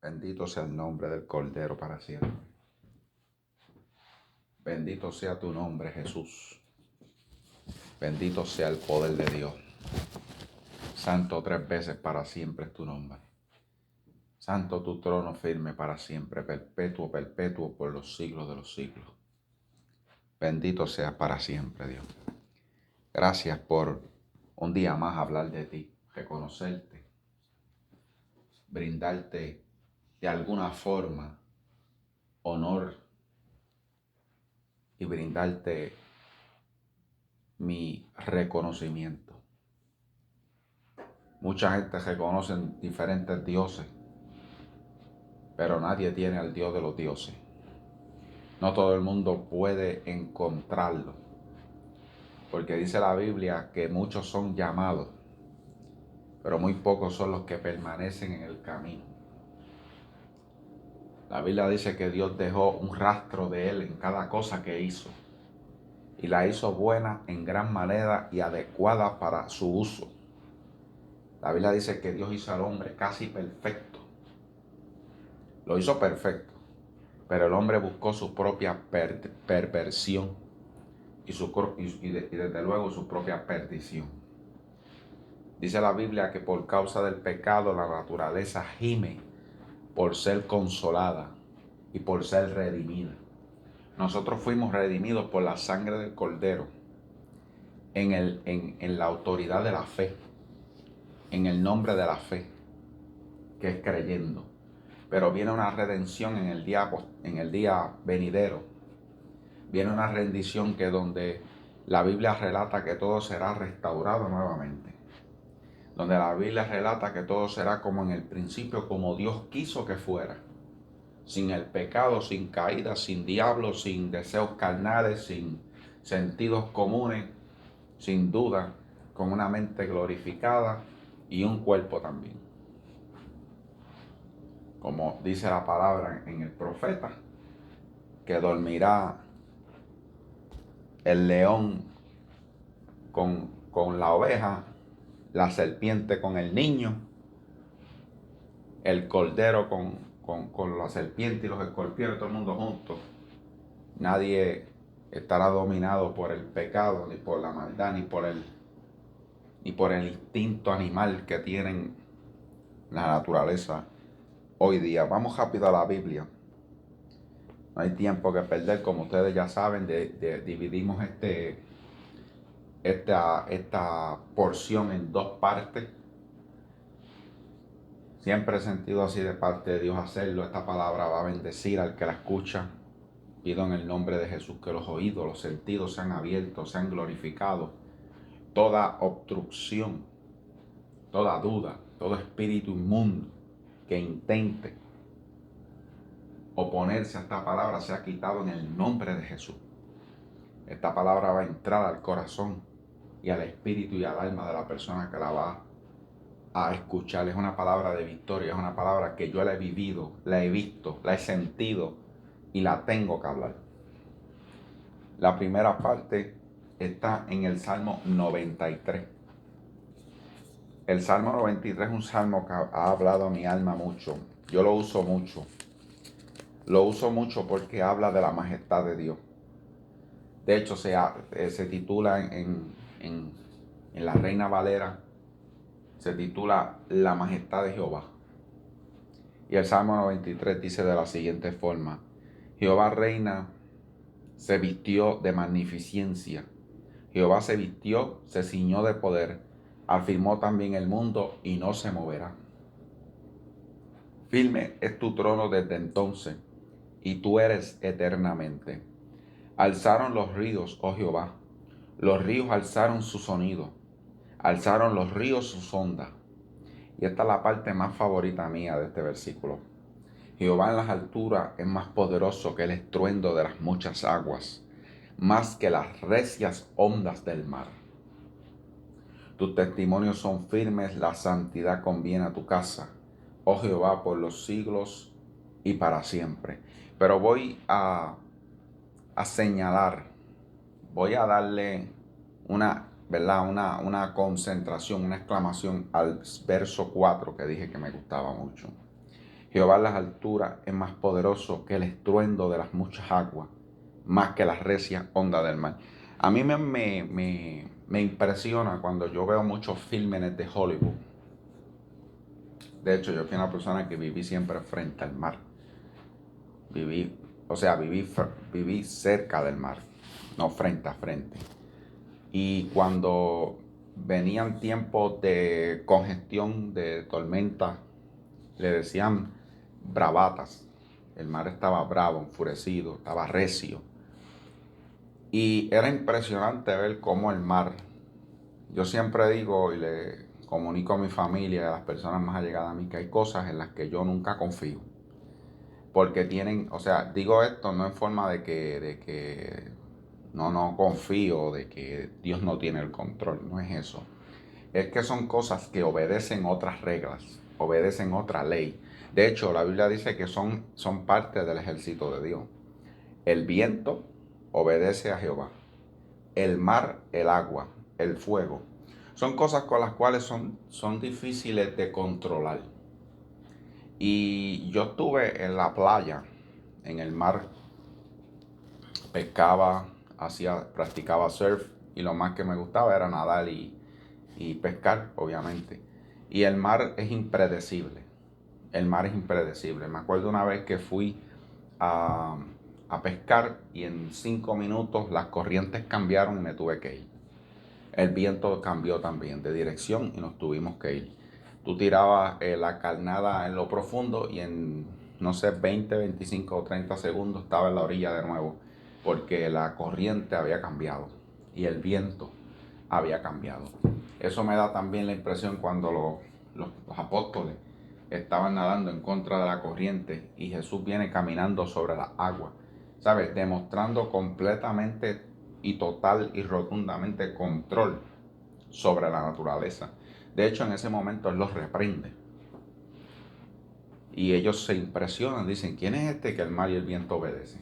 Bendito sea el nombre del Cordero para siempre. Bendito sea tu nombre, Jesús. Bendito sea el poder de Dios. Santo tres veces para siempre es tu nombre. Santo tu trono firme para siempre, perpetuo, perpetuo por los siglos de los siglos. Bendito seas para siempre, Dios. Gracias por un día más hablar de ti, reconocerte, brindarte de alguna forma honor y brindarte mi reconocimiento. Mucha gente reconoce diferentes dioses, pero nadie tiene al Dios de los dioses. No todo el mundo puede encontrarlo, porque dice la Biblia que muchos son llamados, pero muy pocos son los que permanecen en el camino. La Biblia dice que Dios dejó un rastro de Él en cada cosa que hizo, y la hizo buena en gran manera y adecuada para su uso. La Biblia dice que Dios hizo al hombre casi perfecto. Lo hizo perfecto, pero el hombre buscó su propia perversión y desde luego su propia perdición. Dice la Biblia que por causa del pecado la naturaleza gime por ser consolada y por ser redimida. Nosotros fuimos redimidos por la sangre del Cordero en la autoridad de la fe, en el nombre de la fe, que es creyendo. Pero viene una redención en el día venidero. Viene una rendición que donde la Biblia relata que todo será restaurado nuevamente. Donde la Biblia relata que todo será como en el principio, como Dios quiso que fuera. Sin el pecado, sin caída, sin diablo, sin deseos carnales, sin sentidos comunes, sin duda, con una mente glorificada y un cuerpo también. Como dice la palabra en el profeta, que dormirá el león con la oveja, la serpiente con el niño, el cordero con la serpiente y los escorpiones, todo el mundo juntos. Nadie estará dominado por el pecado, ni por la maldad, ni por el instinto animal que tienen la naturaleza hoy día. Vamos rápido a la Biblia. No hay tiempo que perder, como ustedes ya saben, dividimos esta porción en dos partes. Siempre he sentido así de parte de Dios hacerlo. Esta palabra va a bendecir al que la escucha. Pido en el nombre de Jesús que los oídos, los sentidos sean abiertos, sean glorificados. Toda obstrucción, toda duda, todo espíritu inmundo que intente oponerse a esta palabra sea quitado en el nombre de Jesús. Esta palabra va a entrar al corazón y al espíritu y al alma de la persona que la va a escuchar. Es una palabra de victoria, es una palabra que yo la he vivido, la he visto, la he sentido y la tengo que hablar. La primera parte está en el Salmo 93. El Salmo 93 es un salmo que ha hablado a mi alma mucho. Yo lo uso mucho. Lo uso mucho porque habla de la majestad de Dios. De hecho, se titula en la Reina Valera, se titula La majestad de Jehová. Y el Salmo 93 dice de la siguiente forma: Jehová reina, se vistió de magnificencia. Jehová se vistió, se ciñó de poder, afirmó también el mundo y no se moverá. Firme es tu trono desde entonces, y tú eres eternamente. Alzaron los ríos, oh Jehová, los ríos alzaron su sonido, alzaron los ríos sus ondas. Y esta es la parte más favorita mía de este versículo. Jehová en las alturas es más poderoso que el estruendo de las muchas aguas, más que las recias ondas del mar. Tus testimonios son firmes, la santidad conviene a tu casa, oh Jehová, por los siglos y para siempre. Pero voy a señalar, voy a darle una concentración, una exclamación al verso 4 que dije que me gustaba mucho. Jehová en las alturas es más poderoso que el estruendo de las muchas aguas, más que las recias ondas del mar. A mí me impresiona cuando yo veo muchos filmes de Hollywood. De hecho, yo fui una persona que viví siempre frente al mar. Viví, o sea, viví cerca del mar, no frente a frente. Y cuando venían tiempos de congestión, de tormenta, le decían bravatas. El mar estaba bravo, enfurecido, estaba recio. Y era impresionante ver cómo el mar, yo siempre digo y le comunico a mi familia y a las personas más allegadas a mí que hay cosas en las que yo nunca confío. Porque tienen, o sea, digo esto no en forma de que no confío, de que Dios no tiene el control, no es eso. Es que son cosas que obedecen otras reglas, obedecen otra ley. De hecho, la Biblia dice que son parte del ejército de Dios. El viento obedece a Jehová. El mar, el agua, el fuego. Son cosas con las cuales son difíciles de controlar. Y yo estuve en la playa, en el mar, pescaba, practicaba surf y lo más que me gustaba era nadar y pescar, obviamente. Y el mar es impredecible. El mar es impredecible. Me acuerdo una vez que fui a, a pescar y en 5 minutos las corrientes cambiaron y me tuve que ir. El viento cambió también de dirección y nos tuvimos que ir. Tú tirabas la carnada en lo profundo y en, no sé, 20, 25 o 30 segundos estaba en la orilla de nuevo, porque la corriente había cambiado y el viento había cambiado. Eso me da también la impresión cuando los apóstoles estaban nadando en contra de la corriente y Jesús viene caminando sobre la agua, ¿sabes? Demostrando completamente y total y rotundamente control sobre la naturaleza. De hecho, en ese momento Él los reprende. Y ellos se impresionan, dicen, ¿quién es este que el mar y el viento obedecen?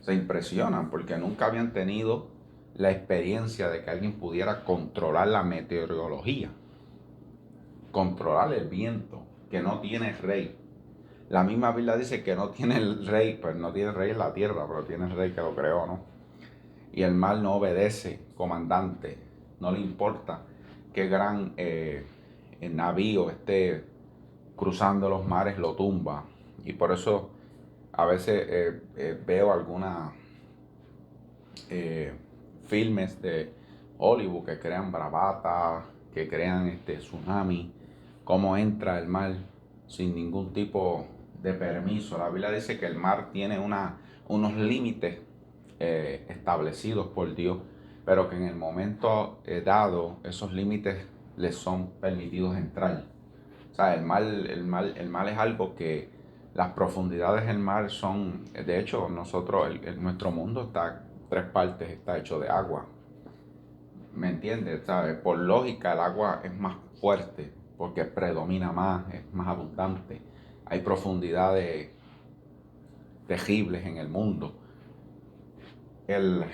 Se impresionan porque nunca habían tenido la experiencia de que alguien pudiera controlar la meteorología, controlar el viento, que no tiene rey. La misma Biblia dice que no tiene el rey, pues no tiene rey en la tierra, pero tiene el rey que lo creó, ¿no? Y el mar no obedece, comandante, no le importa qué gran navío esté cruzando los mares, lo tumba. Y por eso a veces veo algunas filmes de Hollywood que crean bravata, que crean tsunami, cómo entra el mar sin ningún tipo de permiso. La Biblia dice que el mar tiene unos límites establecidos por Dios, pero que en el momento dado esos límites les son permitidos entrar. O sea, el mar es algo que las profundidades del mar son, de hecho, nuestro mundo está, 3 partes está hecho de agua. ¿Me entiendes? ¿Sabes? Por lógica, el agua es más fuerte porque predomina más, es más abundante. Hay profundidades terribles en el mundo. El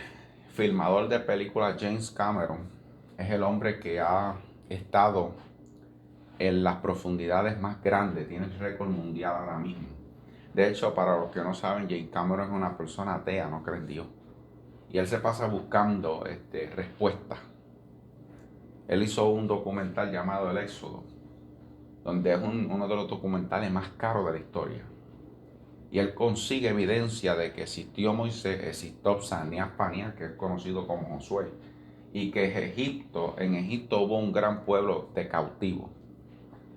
filmador de películas James Cameron es el hombre que ha estado en las profundidades más grandes, tiene el récord mundial ahora mismo. De hecho, para los que no saben, James Cameron es una persona atea, no cree en Dios. Y él se pasa buscando respuestas. Él hizo un documental llamado El Éxodo, donde es uno de los documentales más caros de la historia. Y él consigue evidencia de que existió Moisés, existió Psanias Panias, que es conocido como Josué, y que en Egipto hubo un gran pueblo de cautivos.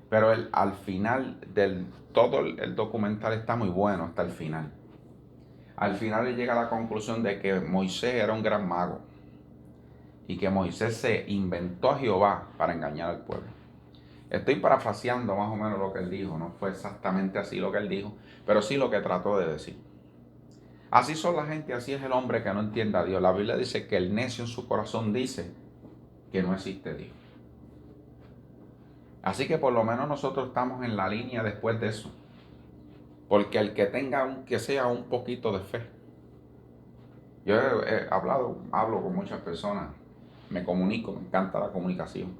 Pero él, al final todo el documental está muy bueno hasta el final. Al final él llega a la conclusión de que Moisés era un gran mago y que Moisés se inventó a Jehová para engañar al pueblo. Estoy parafraseando más o menos lo que él dijo, no fue exactamente así lo que él dijo, pero sí lo que trató de decir. Así son la gente, así es el hombre que no entiende a Dios. La Biblia dice que el necio en su corazón dice que no existe Dios. Así que por lo menos nosotros estamos en la línea después de eso. Porque el que tenga, aunque sea un poquito de fe. Yo hablo con muchas personas, me comunico, me encanta la comunicación.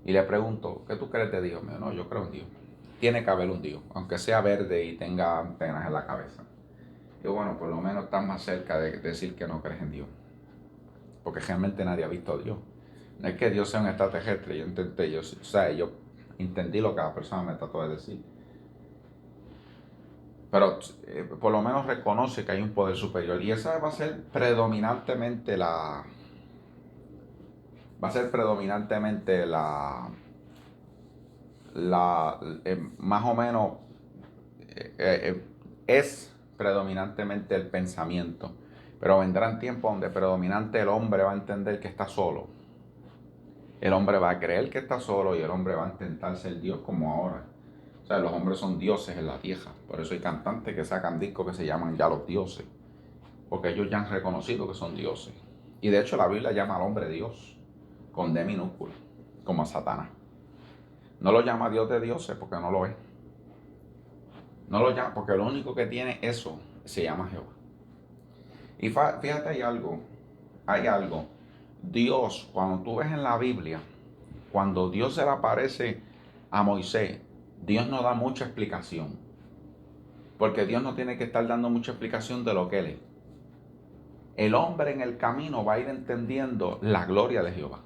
Y le pregunto, ¿qué tú crees de Dios? No, yo creo en Dios. tiene que haber un Dios, aunque sea verde y tenga antenas en la cabeza. Y bueno, por lo menos estás más cerca de decir que no crees en Dios. Porque realmente nadie ha visto a Dios. No es que Dios sea un extraterrestre, yo entendí lo que la persona me trató de decir. Pero por lo menos reconoce que hay un poder superior. Y esa va a ser predominantemente más o menos, es predominantemente el pensamiento. Pero vendrán tiempos donde predominante el hombre va a entender que está solo. El hombre va a creer que está solo y el hombre va a intentar ser Dios como ahora. O sea, los hombres son dioses en la tierra. Por eso hay cantantes que sacan discos que se llaman ya los dioses. Porque ellos ya han reconocido que son dioses. Y de hecho la Biblia llama al hombre Dios, con D minúscula, como a Satanás. No lo llama Dios de dioses porque no lo es. No lo llama porque lo único que tiene eso se llama Jehová. Y fíjate, hay algo. Dios, cuando tú ves en la Biblia, cuando Dios se le aparece a Moisés, Dios no da mucha explicación. Porque Dios no tiene que estar dando mucha explicación de lo que Él es. El hombre en el camino va a ir entendiendo la gloria de Jehová.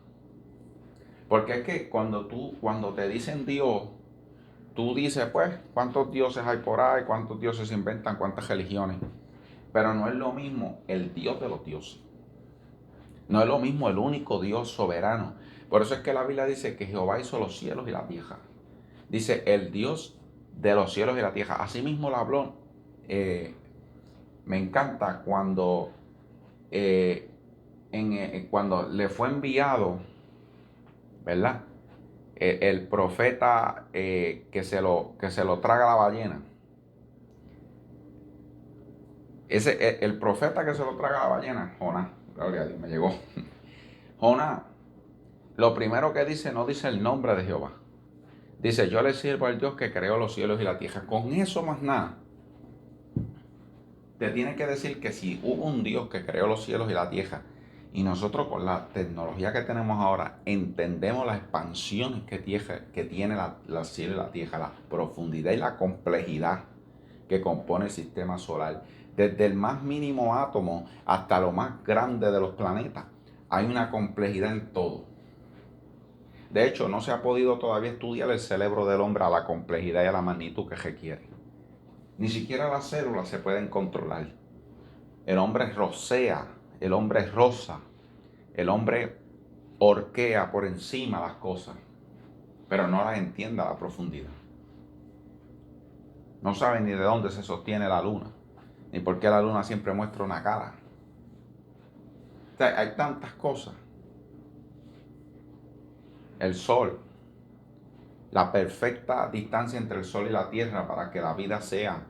Porque es que cuando te dicen Dios, tú dices, pues, ¿cuántos dioses hay por ahí? ¿Cuántos dioses se inventan? ¿Cuántas religiones? Pero no es lo mismo el Dios de los dioses. No es lo mismo el único Dios soberano. Por eso es que la Biblia dice que Jehová hizo los cielos y la tierra. Dice el Dios de los cielos y la tierra. Así mismo lo habló. Me encanta cuando, cuando le fue enviado, ¿verdad? El profeta que se lo traga la ballena. El profeta que se lo traga la ballena, Jonás, gloria a Dios, me llegó. Jonás, lo primero que dice, no dice el nombre de Jehová. Dice, yo le sirvo al Dios que creó los cielos y la tierra. Con eso más nada. Te tiene que decir que si hubo un Dios que creó los cielos y la tierra, y nosotros con la tecnología que tenemos ahora entendemos las expansiones que tiene la cielo y la tierra, la profundidad y la complejidad que compone el sistema solar, desde el más mínimo átomo hasta lo más grande de los planetas, hay una complejidad en todo. De hecho, no se ha podido todavía estudiar el cerebro del hombre a la complejidad y a la magnitud que requiere. Ni siquiera las células se pueden controlar. El hombre rocea, el hombre roza, el hombre horquea por encima las cosas, pero no las entiende a la profundidad. No sabe ni de dónde se sostiene la luna, ni por qué la luna siempre muestra una cara. O sea, hay tantas cosas. El sol, la perfecta distancia entre el sol y la tierra para que la vida sea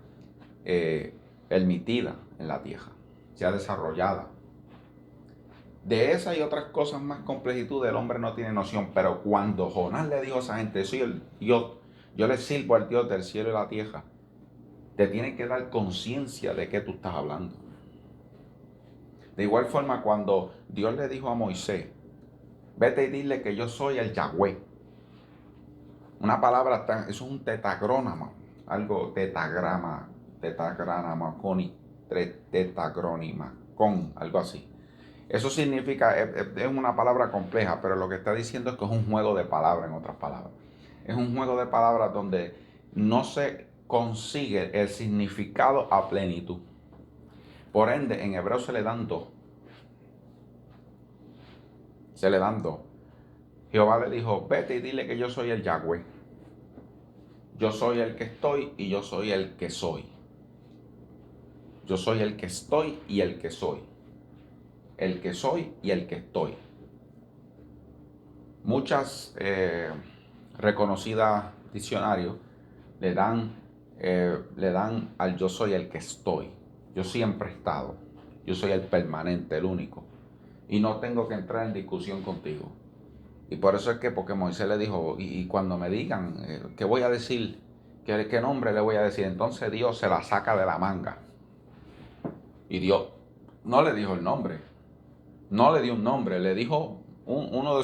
permitida en la tierra, sea desarrollada. De esa y otras cosas más complejitud el hombre no tiene noción, pero cuando Jonás le dijo a esa gente, soy el Dios, yo le sirvo al Dios del cielo y la tierra, te tiene que dar conciencia de qué tú estás hablando. De igual forma, cuando Dios le dijo a Moisés, vete y dile que yo soy el Yahweh. Una palabra eso es un tetagrónamo, algo tetagrónima, algo así. Eso significa, es una palabra compleja, pero lo que está diciendo es que es un juego de palabras, en otras palabras. Es un juego de palabras donde no se consigue el significado a plenitud. Por ende, en hebreo se le dan dos. Jehová le dijo, vete y dile que yo soy el Yahweh. Yo soy el que estoy y yo soy el que soy. Yo soy el que estoy y el que soy. El que soy y el que estoy. Muchas reconocidas diccionarios le dan al yo soy el que estoy. Yo siempre he estado. Yo soy el permanente, el único. Y no tengo que entrar en discusión contigo. Y por eso es que, porque Moisés le dijo, y cuando me digan, ¿qué voy a decir? ¿Qué nombre le voy a decir? Entonces Dios se la saca de la manga. Y Dios no le dijo el nombre. No le dio un nombre. Le dijo una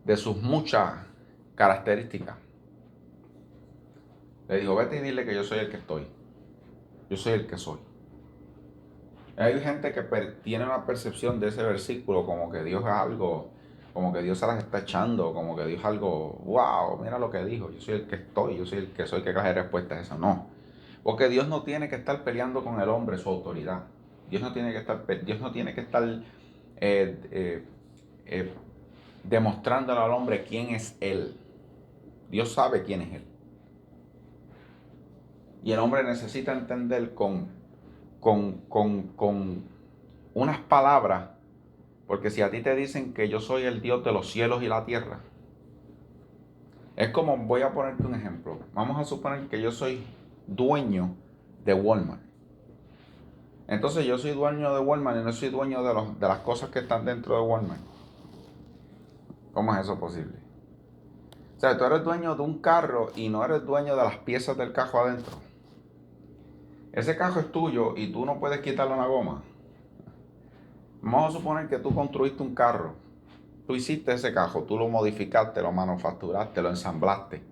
de sus muchas características. Le dijo, vete y dile que yo soy el que estoy. Yo soy el que soy. Hay gente que tiene una percepción de ese versículo como que Dios es algo, como que Dios se las está echando, como que Dios es algo, wow, mira lo que dijo, yo soy el que estoy, yo soy el que soy, que clase de respuesta es eso. No, porque Dios no tiene que estar peleando con el hombre su autoridad. Dios no tiene que estar eh, demostrándole al hombre quién es Él. Dios sabe quién es Él. Y el hombre necesita entender con unas palabras, porque si a ti te dicen que yo soy el Dios de los cielos y la tierra, es como, voy a ponerte un ejemplo. Vamos a suponer que yo soy dueño de Walmart. Entonces yo soy dueño de Walmart y no soy dueño de las cosas que están dentro de Walmart. ¿Cómo es eso posible? O sea, tú eres dueño de un carro y no eres dueño de las piezas del carro adentro. Ese carro es tuyo y tú no puedes quitarle una goma. Vamos a suponer que tú construiste un carro. Tú hiciste ese carro, tú lo modificaste, lo manufacturaste, lo ensamblaste.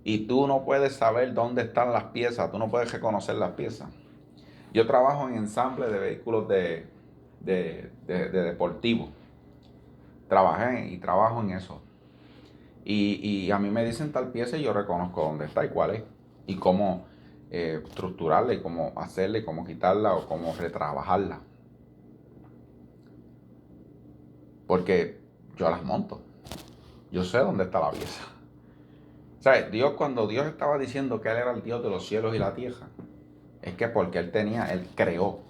Y tú no puedes saber dónde están las piezas, tú no puedes reconocer las piezas. Yo trabajo en ensamble de vehículos de deportivo. Trabajé y trabajo en eso. Y a mí me dicen tal pieza y yo reconozco dónde está y cuál es. Y cómo estructurarla y cómo hacerla y cómo quitarla o cómo retrabajarla. Porque yo las monto. Yo sé dónde está la pieza. O sea, cuando Dios estaba diciendo que Él era el Dios de los cielos y la tierra, es que porque Él creó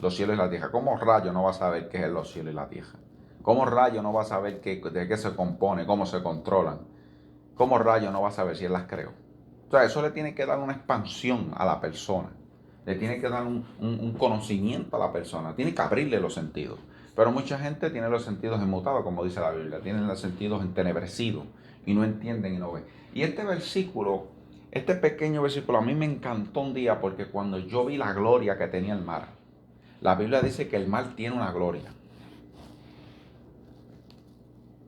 los cielos y la tierra. ¿Cómo rayo no va a saber qué es los cielos y la tierra? ¿Cómo rayo no va a saber de qué se compone, cómo se controlan? ¿Cómo rayo no va a saber si Él las creó? O sea, eso le tiene que dar una expansión a la persona. Le tiene que dar un conocimiento a la persona. Tiene que abrirle los sentidos. Pero mucha gente tiene los sentidos enmutados, como dice la Biblia. Tienen los sentidos entenebrecidos y no entienden y no ven. Y este versículo, este pequeño versículo, a mí me encantó un día porque cuando yo vi la gloria que tenía el mar, la Biblia dice que el mar tiene una gloria.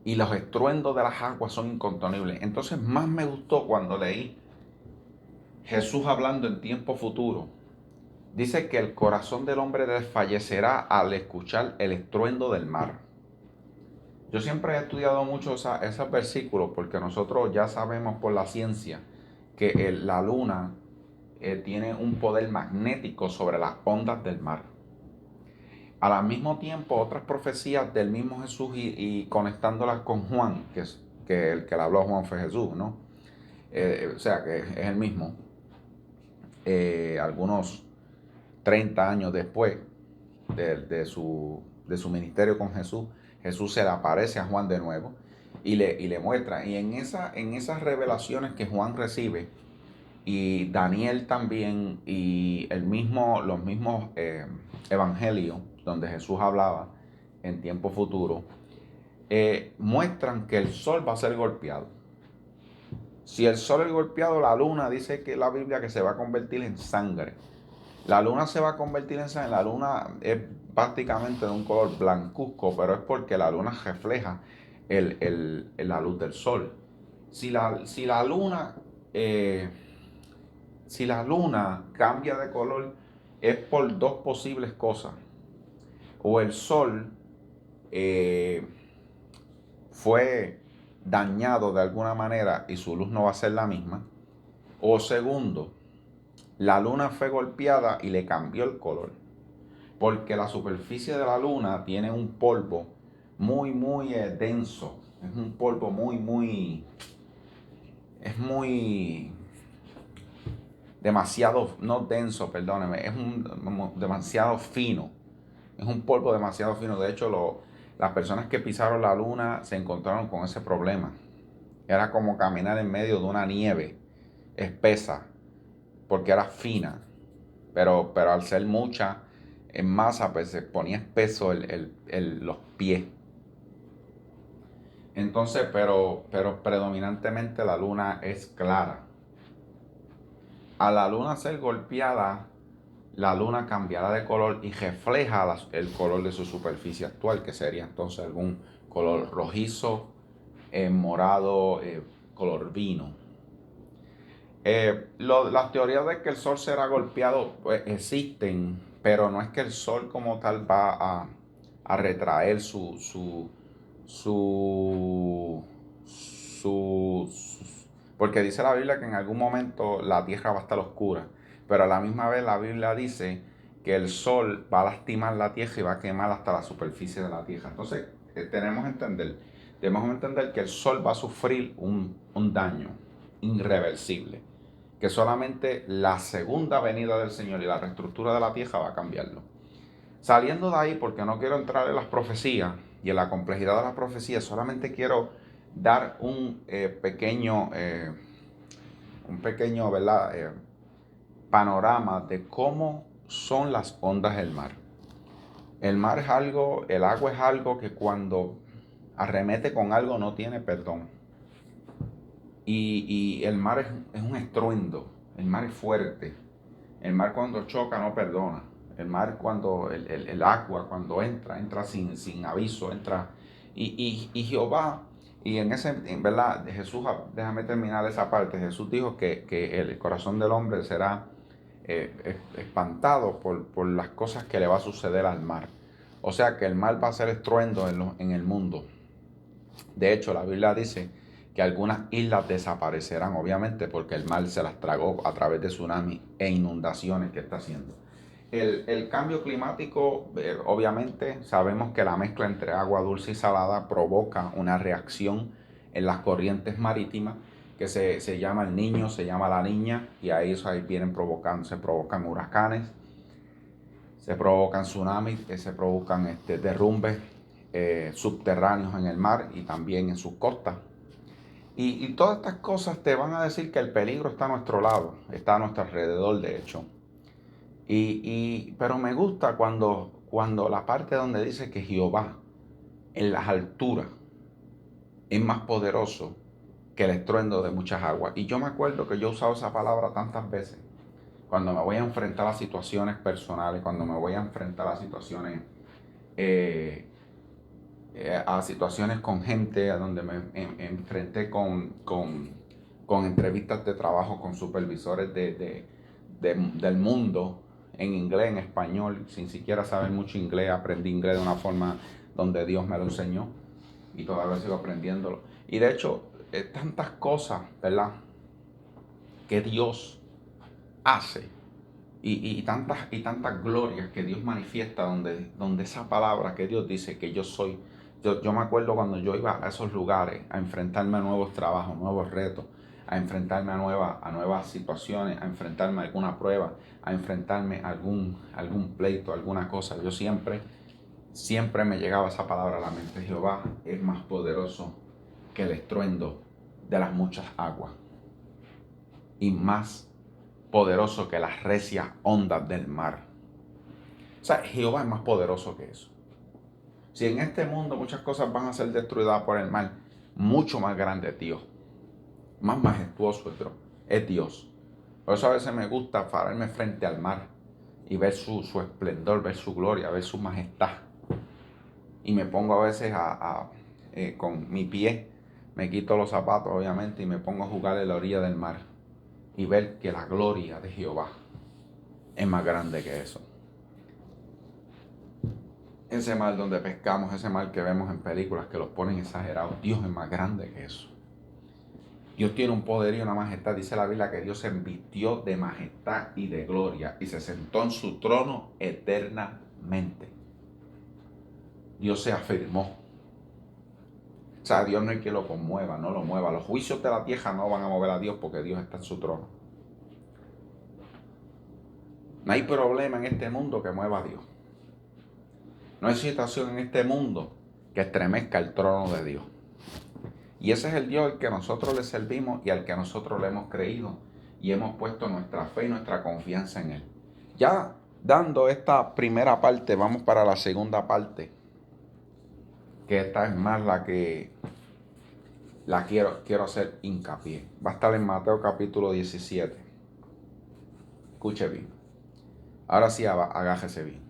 Y los estruendos de las aguas son incontenibles. Entonces más me gustó cuando leí Jesús hablando en tiempo futuro. Dice que el corazón del hombre desfallecerá al escuchar el estruendo del mar. Yo siempre he estudiado mucho esos versículos porque nosotros ya sabemos por la ciencia que la luna tiene un poder magnético sobre las ondas del mar. Al mismo tiempo, otras profecías del mismo Jesús y conectándolas con Juan, que el que le habló a Juan fue Jesús, ¿no? O sea, que es el mismo. Algunos 30 años después de su ministerio con Jesús, Jesús se le aparece a Juan de nuevo y le muestra. Y en esas revelaciones que Juan recibe, y Daniel también, y los mismos evangelios donde Jesús hablaba en tiempo futuro, muestran que el sol va a ser golpeado. Si el sol es golpeado, la luna, dice que la Biblia que se va a convertir en sangre. La luna se va a convertir en sangre. La luna es prácticamente de un color blancuzco, pero es porque la luna refleja la luz del sol. Si la luna cambia de color, es por dos posibles cosas. O el sol fue dañado de alguna manera y su luz no va a ser la misma. O segundo, la luna fue golpeada y le cambió el color. Porque la superficie de la luna tiene un polvo muy denso. Es un polvo demasiado, no denso, perdóneme, demasiado fino. Es un polvo demasiado fino. De hecho, las personas que pisaron la luna se encontraron con ese problema. Era como caminar en medio de una nieve espesa, porque era fina. Pero al ser mucha en masa, pues se ponía espeso los pies. Entonces, pero predominantemente la luna es clara. A la luna ser golpeada, la luna cambiará de color y refleja el color de su superficie actual, que sería entonces algún color rojizo, morado, color vino. Las teorías de que el sol será golpeado pues, existen, pero no es que el sol como tal va a retraer su, porque dice la Biblia que en algún momento la tierra va a estar oscura, pero a la misma vez la Biblia dice que el sol va a lastimar la tierra y va a quemar hasta la superficie de la tierra. Entonces, debemos entender que el sol va a sufrir un daño irreversible, que solamente la segunda venida del Señor y la reestructura de la tierra va a cambiarlo. Saliendo de ahí, porque no quiero entrar en las profecías y en la complejidad de las profecías, solamente quiero dar un pequeño ¿verdad? Panorama de cómo son las ondas del mar. El mar es algo, el agua es algo que cuando arremete con algo no tiene perdón. Y el mar es un estruendo, el mar es fuerte, el mar cuando choca no perdona, el mar cuando, el agua cuando entra sin aviso, entra. Y Jehová, y en verdad, Jesús, déjame terminar esa parte, Jesús dijo que el corazón del hombre será espantado por las cosas que le va a suceder al mar. O sea que el mar va a ser estruendo en el mundo. De hecho, la Biblia dice que algunas islas desaparecerán, obviamente, porque el mar se las tragó a través de tsunamis e inundaciones que está haciendo. El cambio climático, obviamente, sabemos que la mezcla entre agua dulce y salada provoca una reacción en las corrientes marítimas que se llama el Niño, se llama la Niña, y ahí se provocan huracanes, se provocan tsunamis, se provocan derrumbes subterráneos en el mar y también en sus costas. Y todas estas cosas te van a decir que el peligro está a nuestro lado, está a nuestro alrededor, de hecho. Pero me gusta cuando la parte donde dice que Jehová en las alturas es más poderoso que el estruendo de muchas aguas. Y yo me acuerdo que yo he usado esa palabra tantas veces. Cuando me voy a enfrentar a situaciones personales, cuando me voy a enfrentar a situaciones con gente, a donde me enfrenté con entrevistas de trabajo con supervisores del mundo, en inglés, en español, sin siquiera saber mucho inglés. Aprendí inglés de una forma donde Dios me lo enseñó y todavía sigo aprendiéndolo. Y de hecho, tantas cosas, ¿verdad?, que Dios hace y tantas glorias que Dios manifiesta donde esa palabra que Dios dice que yo soy. Yo me acuerdo cuando yo iba a esos lugares a enfrentarme a nuevos trabajos, nuevos retos, a enfrentarme a nuevas situaciones, a enfrentarme a alguna prueba, a enfrentarme a algún pleito, alguna cosa. Yo siempre me llegaba esa palabra a la mente: Jehová es más poderoso que el estruendo de las muchas aguas y más poderoso que las recias ondas del mar. O sea, Jehová es más poderoso que eso. Si en este mundo muchas cosas van a ser destruidas por el mar, mucho más grande es Dios, más majestuoso es Dios. Por eso a veces me gusta pararme frente al mar y ver su esplendor, ver su gloria, ver su majestad. Y me pongo a veces con mi pie, me quito los zapatos obviamente y me pongo a jugar en la orilla del mar y ver que la gloria de Jehová es más grande que eso. Ese mar donde pescamos, ese mar que vemos en películas que los ponen exagerados, Dios es más grande que eso. Dios tiene un poder y una majestad. Dice la Biblia que Dios se vistió de majestad y de gloria y se sentó en su trono eternamente. Dios se afirmó. O sea, Dios no hay que lo conmueva, no lo mueva. Los juicios de la tierra no van a mover a Dios porque Dios está en su trono. No hay problema en este mundo que mueva a Dios. No hay situación en este mundo que estremezca el trono de Dios. Y ese es el Dios al que nosotros le servimos y al que nosotros le hemos creído y hemos puesto nuestra fe y nuestra confianza en Él. Ya dando esta primera parte, vamos para la segunda parte, que esta es más la que quiero hacer hincapié. Va a estar en Mateo capítulo 17. Escuche bien. Ahora sí, agájese bien.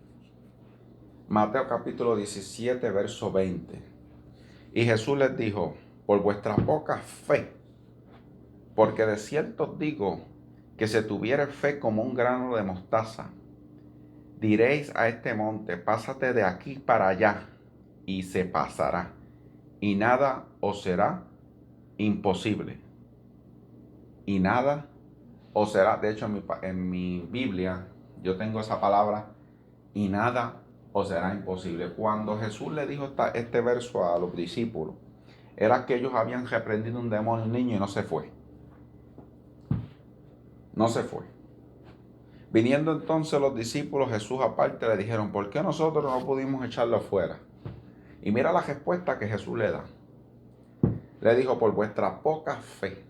Mateo capítulo 17, verso 20. Y Jesús les dijo: por vuestra poca fe Porque de cierto os digo que si tuviere fe como un grano de mostaza, diréis a este monte, pásate de aquí para allá, y se pasará, y nada os será imposible. Y nada os será, de hecho en mi Biblia yo tengo esa palabra, y nada os será imposible. Cuando Jesús le dijo este verso a los discípulos, era que ellos habían reprendido un demonio, un niño, y no se fue. No se fue. Viniendo entonces los discípulos, Jesús aparte le dijeron, ¿por qué nosotros no pudimos echarlo afuera? Y mira la respuesta que Jesús le da. Le dijo, por vuestra poca fe.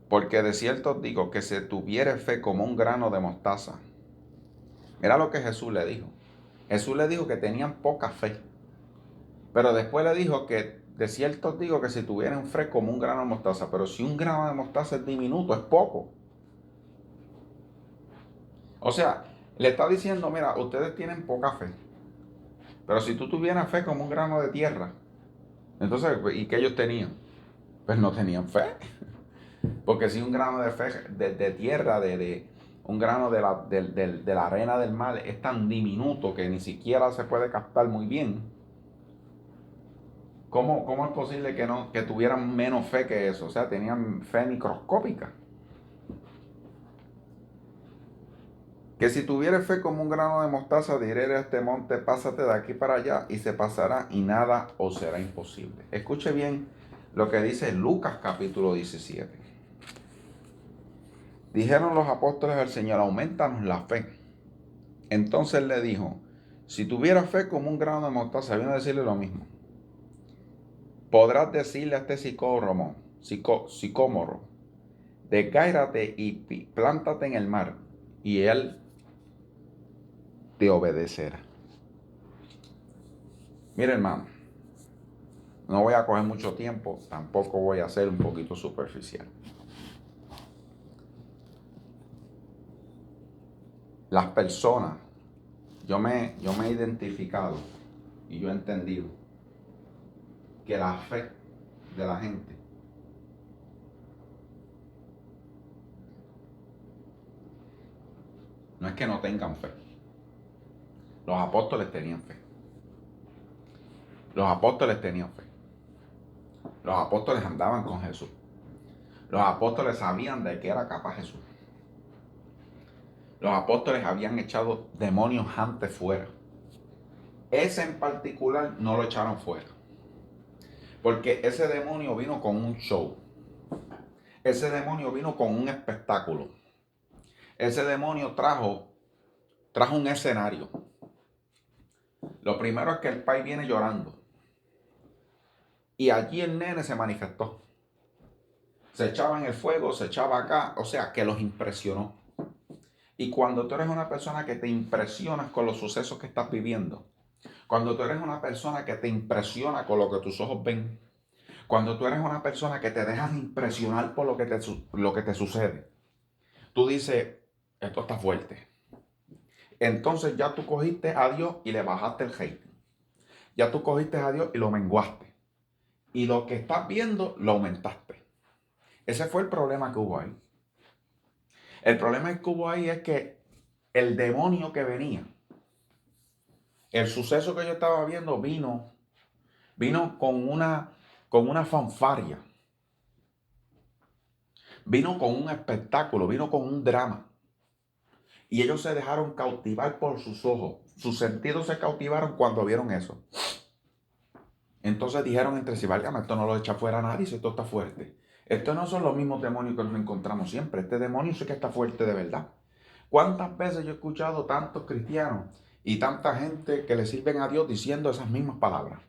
Porque de cierto os digo que si tuviere fe como un grano de mostaza. Mira lo que Jesús le dijo. Jesús le dijo que tenían poca fe. Pero después le dijo que de cierto os digo que si tuvieran fe como un grano de mostaza. Pero si un grano de mostaza es diminuto, es poco. O sea, le está diciendo, mira, ustedes tienen poca fe. Pero si tú tuvieras fe como un grano de tierra, entonces, ¿y qué ellos tenían? Pues no tenían fe. Porque si un grano de fe, de tierra, un grano de la arena del mar es tan diminuto que ni siquiera se puede captar muy bien, ¿cómo es posible que tuvieran menos fe que eso? O sea, tenían fe microscópica. Que si tuviera fe como un grano de mostaza, diré a este monte, pásate de aquí para allá, y se pasará, y nada os será imposible. Escuche bien lo que dice Lucas capítulo 17. Dijeron los apóstoles al Señor, aumentanos la fe. Entonces le dijo, si tuviera fe como un grano de mostaza, vino a decirle lo mismo. Podrás decirle a este sicómoro, descáirate y plántate en el mar, y él te obedecerá. Mira, hermano, no voy a coger mucho tiempo, tampoco voy a ser un poquito superficial. Las personas, yo me he identificado y yo he entendido que la fe de la gente no es que no tengan fe. Los apóstoles tenían fe. Los apóstoles tenían fe. Los apóstoles andaban con Jesús. Los apóstoles sabían de qué era capaz Jesús. Los apóstoles habían echado demonios antes fuera. Ese en particular no lo echaron fuera. Porque ese demonio vino con un show. Ese demonio vino con un espectáculo. Ese demonio trajo un escenario. Lo primero es que el pai viene llorando. Y allí el nene se manifestó. Se echaba en el fuego, se echaba acá. O sea, que los impresionó. Y cuando tú eres una persona que te impresionas con los sucesos que estás viviendo, cuando tú eres una persona que te impresiona con lo que tus ojos ven, cuando tú eres una persona que te dejas impresionar por lo que te sucede, tú dices, esto está fuerte. Entonces ya tú cogiste a Dios y le bajaste el hate. Ya tú cogiste a Dios y lo menguaste. Y lo que estás viendo lo aumentaste. Ese fue el problema que hubo ahí. El problema que hubo ahí es que el demonio que venía, el suceso que yo estaba viendo vino con una fanfarria. Vino con un espectáculo, vino con un drama. Y ellos se dejaron cautivar por sus ojos. Sus sentidos se cautivaron cuando vieron eso. Entonces dijeron entre sí, válgame, esto no lo echa fuera nadie, si esto está fuerte. Estos no son los mismos demonios que nos encontramos siempre. Este demonio sí que está fuerte de verdad. ¿Cuántas veces yo he escuchado tantos cristianos y tanta gente que le sirven a Dios diciendo esas mismas palabras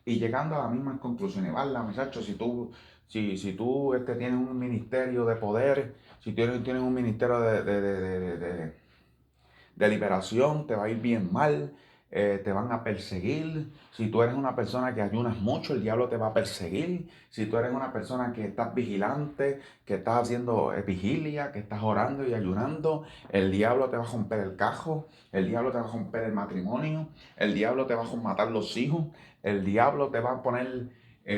y llegando a las mismas conclusiones? Vale, muchachos, si tú tienes un ministerio de poder, si tienes un ministerio de liberación, te va a ir bien mal, te van a perseguir. Si tú eres una persona que ayunas mucho, el diablo te va a perseguir. Si tú eres una persona que estás vigilante, que estás haciendo vigilia, que estás orando y ayunando, el diablo te va a romper el cajo, el diablo te va a romper el matrimonio, el diablo te va a matar los hijos, el diablo te va a poner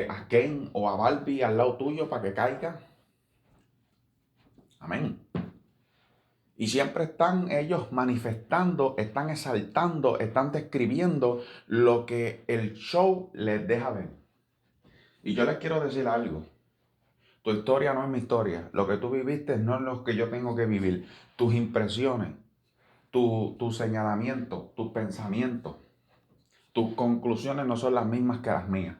a Ken o a Barbie al lado tuyo para que caiga. Amén. Y siempre están ellos manifestando, están exaltando, están describiendo lo que el show les deja ver. Y yo les quiero decir algo. Tu historia no es mi historia. Lo que tú viviste no es lo que yo tengo que vivir. Tus impresiones, tu señalamiento, tus pensamientos, tus conclusiones no son las mismas que las mías.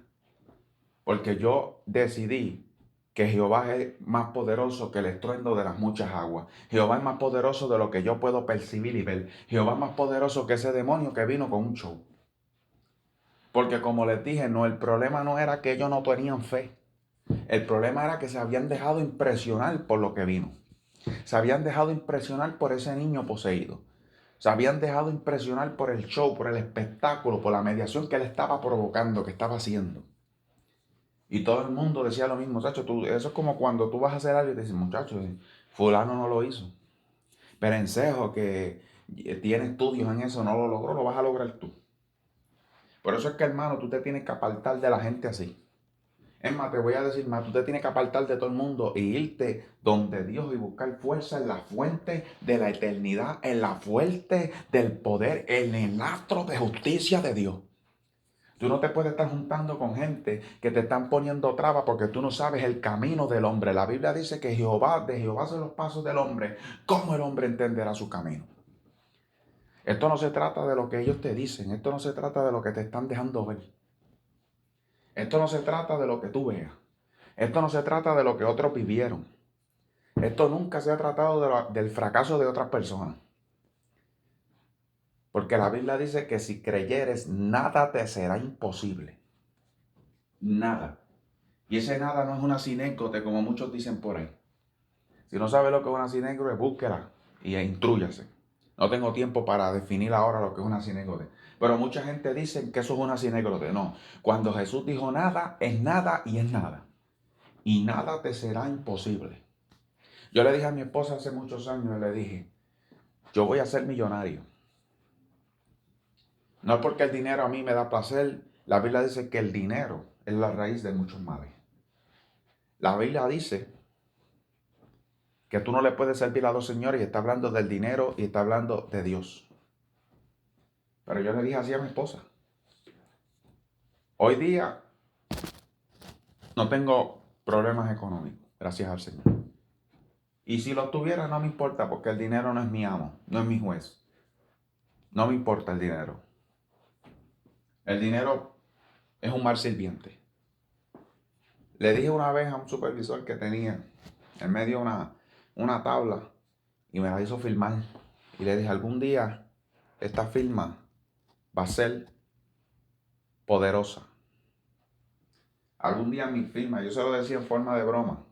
Porque yo decidí que Jehová es más poderoso que el estruendo de las muchas aguas. Jehová es más poderoso de lo que yo puedo percibir y ver. Jehová es más poderoso que ese demonio que vino con un show. Porque como les dije, no, el problema no era que ellos no tenían fe. El problema era que se habían dejado impresionar por lo que vino. Se habían dejado impresionar por ese niño poseído. Se habían dejado impresionar por el show, por el espectáculo, por la mediación que él estaba provocando, que estaba haciendo. Y todo el mundo decía lo mismo, muchacho, eso es como cuando tú vas a hacer algo y te dicen, muchacho, fulano no lo hizo. Perencejo, que tiene estudios en eso, no lo logró, lo vas a lograr tú. Por eso es que, hermano, tú te tienes que apartar de la gente así. Es más, te voy a decir más, tú te tienes que apartar de todo el mundo e irte donde Dios y buscar fuerza en la fuente de la eternidad, en la fuente del poder, en el astro de justicia de Dios. Tú no te puedes estar juntando con gente que te están poniendo trabas porque tú no sabes el camino del hombre. La Biblia dice que de Jehová son los pasos del hombre. ¿Cómo el hombre entenderá su camino? Esto no se trata de lo que ellos te dicen. Esto no se trata de lo que te están dejando ver. Esto no se trata de lo que tú veas. Esto no se trata de lo que otros vivieron. Esto nunca se ha tratado del fracaso de otras personas. Porque la Biblia dice que si creyeres, nada te será imposible. Nada. Y ese nada no es una sinécdote como muchos dicen por ahí. Si no sabe lo que es una sinécdote, búsquela y intrúyase. No tengo tiempo para definir ahora lo que es una sinécdote. Pero mucha gente dice que eso es una sinécdote. No. Cuando Jesús dijo nada, es nada y es nada. Y nada te será imposible. Yo le dije a mi esposa hace muchos años, le dije, yo voy a ser millonario. No es porque el dinero a mí me da placer. La Biblia dice que el dinero es la raíz de muchos males. La Biblia dice que tú no le puedes servir a dos señores y está hablando del dinero y está hablando de Dios. Pero yo le dije así a mi esposa. Hoy día no tengo problemas económicos, gracias al Señor. Y si lo tuviera no me importa porque el dinero no es mi amo, no es mi juez. No me importa el dinero. El dinero es un mal sirviente. Le dije una vez a un supervisor que tenía en medio una tabla y me la hizo firmar. Y le dije, algún día esta firma va a ser poderosa. Algún día mi firma, yo se lo decía en forma de broma,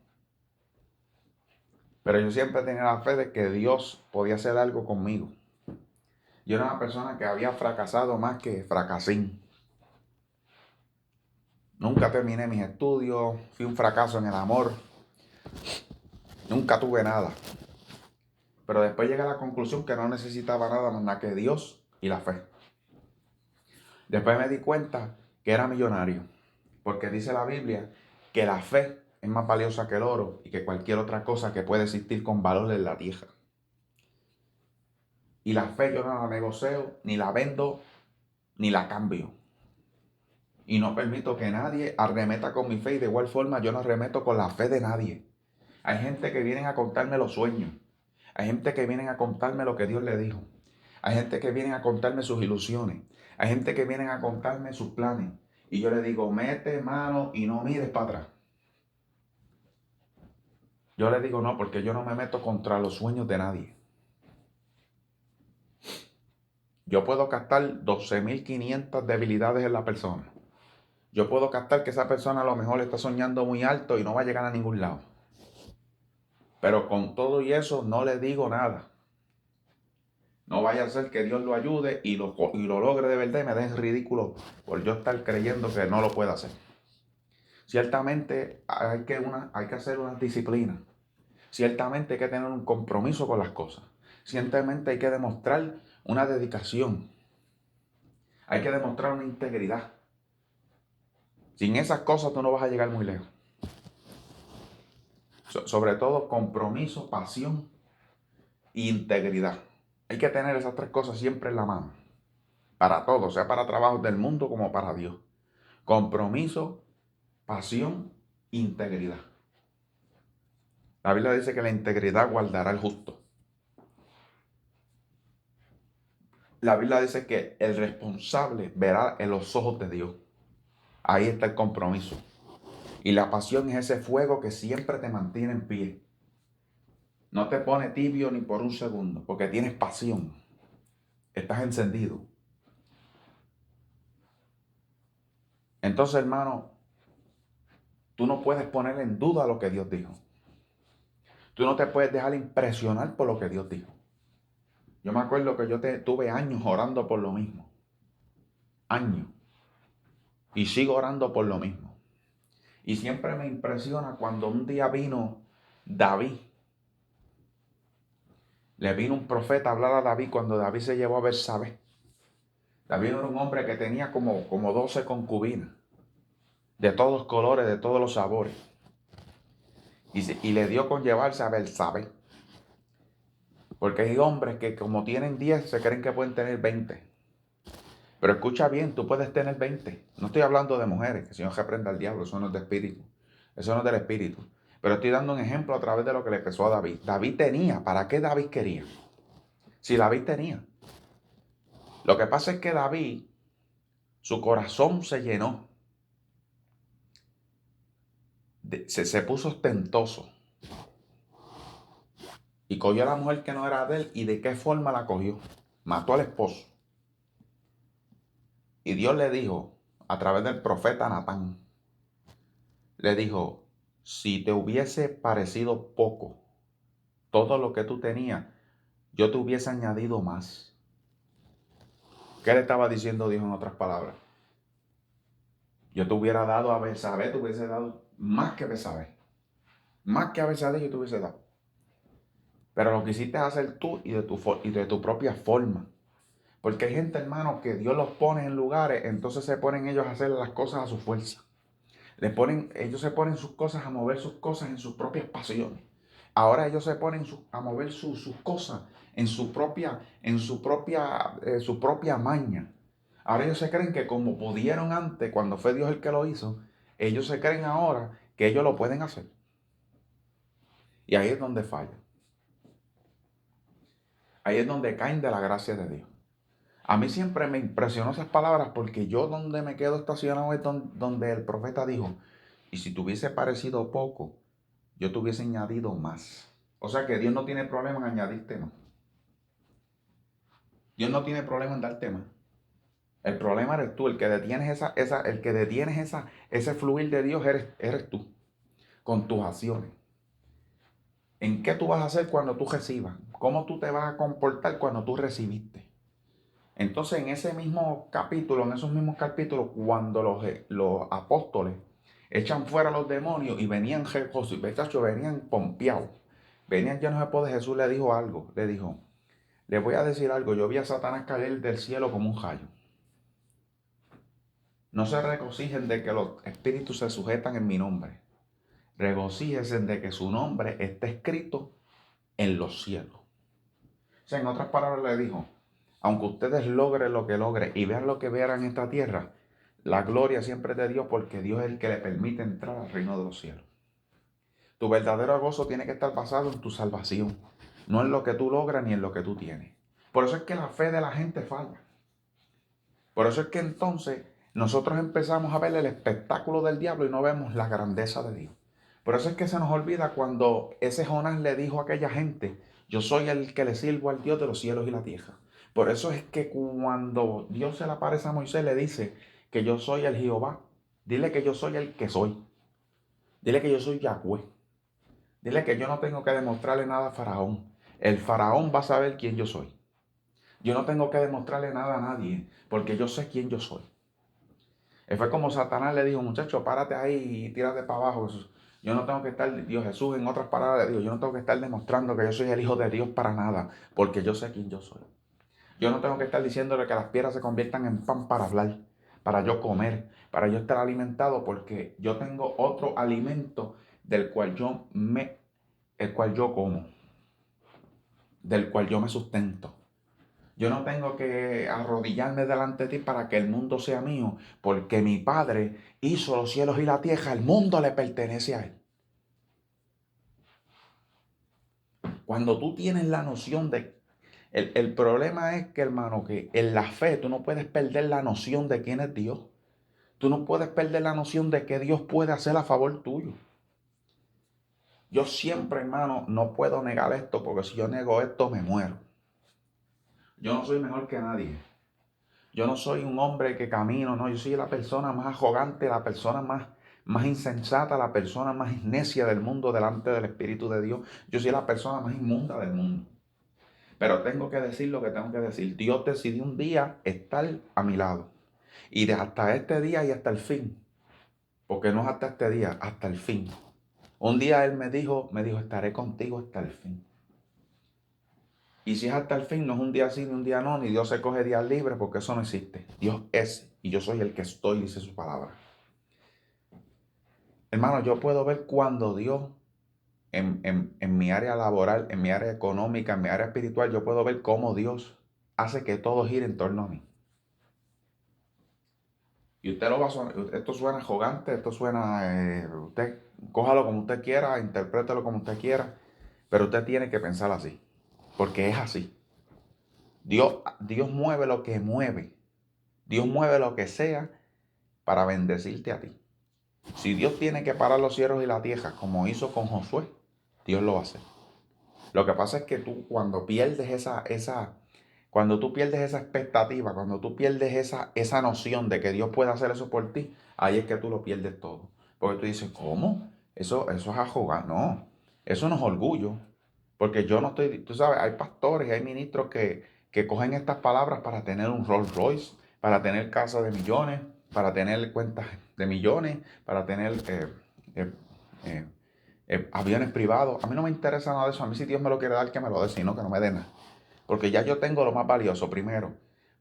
pero yo siempre tenía la fe de que Dios podía hacer algo conmigo. Yo era una persona que había fracasado más que fracasín. Nunca terminé mis estudios, fui un fracaso en el amor, nunca tuve nada. Pero después llegué a la conclusión que no necesitaba nada más que Dios y la fe. Después me di cuenta que era millonario, porque dice la Biblia que la fe es más valiosa que el oro y que cualquier otra cosa que puede existir con valor en la tierra. Y la fe yo no la negocio, ni la vendo, ni la cambio. Y no permito que nadie arremeta con mi fe y de igual forma yo no arremeto con la fe de nadie. Hay gente que vienen a contarme los sueños. Hay gente que vienen a contarme lo que Dios le dijo. Hay gente que vienen a contarme sus ilusiones. Hay gente que vienen a contarme sus planes. Y yo le digo, mete mano y no mires para atrás. Yo le digo no, porque yo no me meto contra los sueños de nadie. Yo puedo captar 12.500 debilidades en la persona. Yo puedo captar que esa persona a lo mejor está soñando muy alto y no va a llegar a ningún lado. Pero con todo y eso no le digo nada. No vaya a ser que Dios lo ayude y lo logre de verdad y me deje ridículo por yo estar creyendo que no lo puede hacer. Ciertamente hay que hacer una disciplina. Ciertamente hay que tener un compromiso con las cosas. Ciertamente hay que demostrar una dedicación. Hay que demostrar una integridad. Sin esas cosas tú no vas a llegar muy lejos. Sobre todo compromiso, pasión e integridad. Hay que tener esas tres cosas siempre en la mano. Para todo, sea para trabajos del mundo como para Dios. Compromiso, pasión, integridad. La Biblia dice que la integridad guardará al justo. La Biblia dice que el responsable verá en los ojos de Dios. Ahí está el compromiso. Y la pasión es ese fuego que siempre te mantiene en pie. No te pone tibio ni por un segundo, porque tienes pasión. Estás encendido. Entonces, hermano, tú no puedes poner en duda lo que Dios dijo. Tú no te puedes dejar impresionar por lo que Dios dijo. Yo me acuerdo que yo tuve años orando por lo mismo. Años. Y sigo orando por lo mismo. Y siempre me impresiona cuando un día vino David. Le vino un profeta a hablar a David cuando David se llevó a Betsabé. David era un hombre que tenía como 12 concubinas. De todos colores, de todos los sabores. Y le dio con llevarse a Betsabé. Porque hay hombres que como tienen 10 se creen que pueden tener 20. Pero escucha bien, tú puedes tener 20. No estoy hablando de mujeres, que el Señor reprenda al diablo, eso no es de espíritu. Eso no es del espíritu. Pero estoy dando un ejemplo a través de lo que le pasó a David. David tenía, ¿para qué David quería? Si David tenía. Lo que pasa es que David, su corazón se llenó. Se puso ostentoso. Y cogió a la mujer que no era de él. ¿Y de qué forma la cogió? Mató al esposo. Y Dios le dijo, a través del profeta Natán, le dijo, si te hubiese parecido poco todo lo que tú tenías, yo te hubiese añadido más. ¿Qué le estaba diciendo Dios en otras palabras? Yo te hubiera dado a Betsabé, te hubiese dado más que Betsabé. Más que a Betsabé yo te hubiese dado. Pero lo quisiste hacer tú y de tu propia forma. Porque hay gente, hermano, que Dios los pone en lugares, entonces se ponen ellos a hacer las cosas a su fuerza. Ellos se ponen sus cosas a mover sus cosas en sus propias pasiones. Ahora ellos se ponen a mover sus cosas en su propia maña. Ahora ellos se creen que como pudieron antes, cuando fue Dios el que lo hizo, ellos se creen ahora que ellos lo pueden hacer. Y ahí es donde fallan. Ahí es donde caen de la gracia de Dios. A mí siempre me impresionó esas palabras porque yo donde me quedo estacionado es donde el profeta dijo, y si te hubiese parecido poco, yo te hubiese añadido más. O sea que Dios no tiene problema en añadirte más. Dios no tiene problema en darte más. El problema eres tú, el que detienes ese fluir de Dios eres tú, con tus acciones. ¿En qué tú vas a hacer cuando tú recibas? ¿Cómo tú te vas a comportar cuando tú recibiste? Entonces, en ese mismo capítulo, en esos mismos capítulos, cuando los apóstoles echan fuera a los demonios y venían venían pompeados, venían llenos de poder, Jesús le dijo algo, le dijo, les voy a decir algo, yo vi a Satanás caer del cielo como un rayo. No se regocijen de que los espíritus se sujetan en mi nombre. Regocíjense de que su nombre está escrito en los cielos. O sea, en otras palabras le dijo, aunque ustedes logren lo que logren y vean lo que vean en esta tierra, la gloria siempre es de Dios porque Dios es el que le permite entrar al reino de los cielos. Tu verdadero gozo tiene que estar basado en tu salvación, no en lo que tú logras ni en lo que tú tienes. Por eso es que la fe de la gente falla. Por eso es que entonces nosotros empezamos a ver el espectáculo del diablo y no vemos la grandeza de Dios. Por eso es que se nos olvida cuando ese Jonás le dijo a aquella gente, yo soy el que le sirvo al Dios de los cielos y la tierra. Por eso es que cuando Dios se le aparece a Moisés le dice que yo soy el Jehová. Dile que yo soy el que soy. Dile que yo soy Yahweh. Dile que yo no tengo que demostrarle nada a Faraón. El Faraón va a saber quién yo soy. Yo no tengo que demostrarle nada a nadie porque yo sé quién yo soy. Fue como Satanás le dijo, muchacho, párate ahí y tírate para abajo. Yo no tengo que estar, Dios Jesús, en otras palabras le dijo, yo no tengo que estar demostrando que yo soy el Hijo de Dios para nada, porque yo sé quién yo soy. Yo no tengo que estar diciéndole que las piedras se conviertan en pan para hablar, para yo comer, para yo estar alimentado, porque yo tengo otro alimento del cual el cual yo como, del cual yo me sustento. Yo no tengo que arrodillarme delante de ti para que el mundo sea mío, porque mi Padre hizo los cielos y la tierra, el mundo le pertenece a Él. Cuando tú tienes la noción de... El problema es que, hermano, que en la fe tú no puedes perder la noción de quién es Dios. Tú no puedes perder la noción de que Dios puede hacer a favor tuyo. Yo siempre, hermano, no puedo negar esto, porque si yo nego esto me muero. Yo no soy mejor que nadie. Yo no soy un hombre que camino, no. Yo soy la persona más arrogante, la persona más insensata, la persona más necia del mundo delante del Espíritu de Dios. Yo soy la persona más inmunda del mundo. Pero tengo que decir lo que tengo que decir. Dios decidió un día estar a mi lado. Y de hasta este día y hasta el fin. Porque no es hasta este día, hasta el fin. Un día Él me dijo, estaré contigo hasta el fin. Y si es hasta el fin, no es un día sí ni un día no, ni Dios se coge días libres, porque eso no existe. Dios es, y yo soy el que estoy, dice su palabra. Hermano, yo puedo ver cuando Dios, en mi área laboral, en mi área económica, en mi área espiritual, yo puedo ver cómo Dios hace que todo gire en torno a mí. Y usted lo va a sonar, esto suena arrogante, esto suena, usted cójalo como usted quiera, interprételo como usted quiera, pero usted tiene que pensar así, porque es así. Dios mueve lo que mueve. Dios mueve lo que sea para bendecirte a ti. Si Dios tiene que parar los cielos y la tierra, como hizo con Josué, Dios lo va a hacer. Lo que pasa es que tú cuando pierdes cuando tú pierdes esa expectativa, cuando tú pierdes esa noción de que Dios puede hacer eso por ti, ahí es que tú lo pierdes todo. Porque tú dices, ¿cómo? Eso es arrogancia. No, eso no es orgullo. Porque yo no estoy, tú sabes, hay pastores y hay ministros que cogen estas palabras para tener un Rolls Royce, para tener casas de millones, para tener cuentas de millones, para tener eh, eh, aviones privados. A mí no me interesa nada de eso. A mí si Dios me lo quiere dar, que me lo dé, sino que no me dé nada. Porque ya yo tengo lo más valioso. Primero,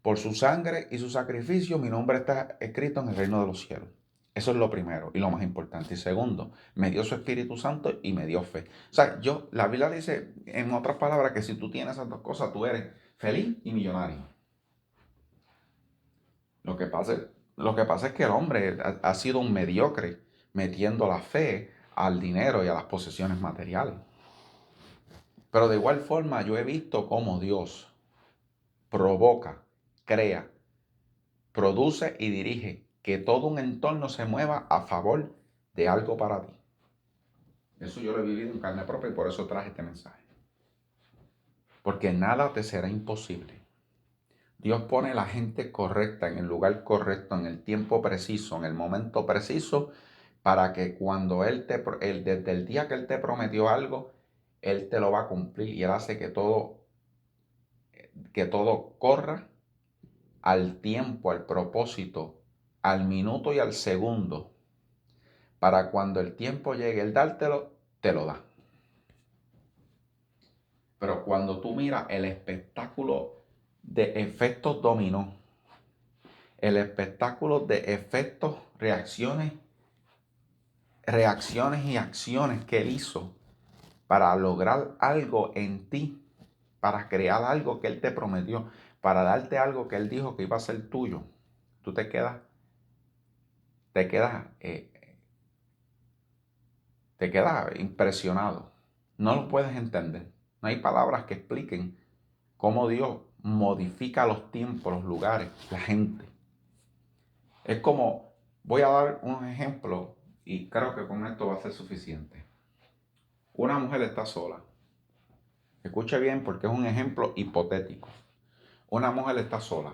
por su sangre y su sacrificio, mi nombre está escrito en el reino de los cielos. Eso es lo primero y lo más importante. Y segundo, me dio su Espíritu Santo y me dio fe. O sea, la Biblia dice, en otras palabras, que si tú tienes esas dos cosas, tú eres feliz y millonario. Lo que pasa, lo que pasa es que el hombre ha sido un mediocre metiendo la fe al dinero y a las posesiones materiales. Pero de igual forma yo he visto cómo Dios provoca, crea, produce y dirige que todo un entorno se mueva a favor de algo para ti. Eso yo lo he vivido en carne propia y por eso traje este mensaje. Porque nada te será imposible. Dios pone la gente correcta en el lugar correcto, en el tiempo preciso, en el momento preciso, para que cuando desde el día que Él te prometió algo, Él te lo va a cumplir y Él hace que todo corra al tiempo, al propósito, al minuto y al segundo, para cuando el tiempo llegue, Él dártelo, te lo da. Pero cuando tú miras el espectáculo de efectos dominó, el espectáculo de efectos, reacciones y acciones que Él hizo para lograr algo en ti, para crear algo que Él te prometió, para darte algo que Él dijo que iba a ser tuyo, tú te quedas te quedas, te quedas impresionado. No lo puedes entender. No hay palabras que expliquen cómo Dios modifica los tiempos, los lugares, la gente. Es como, voy a dar un ejemplo y creo que con esto va a ser suficiente. Una mujer está sola. Escuche bien porque es un ejemplo hipotético. Una mujer está sola.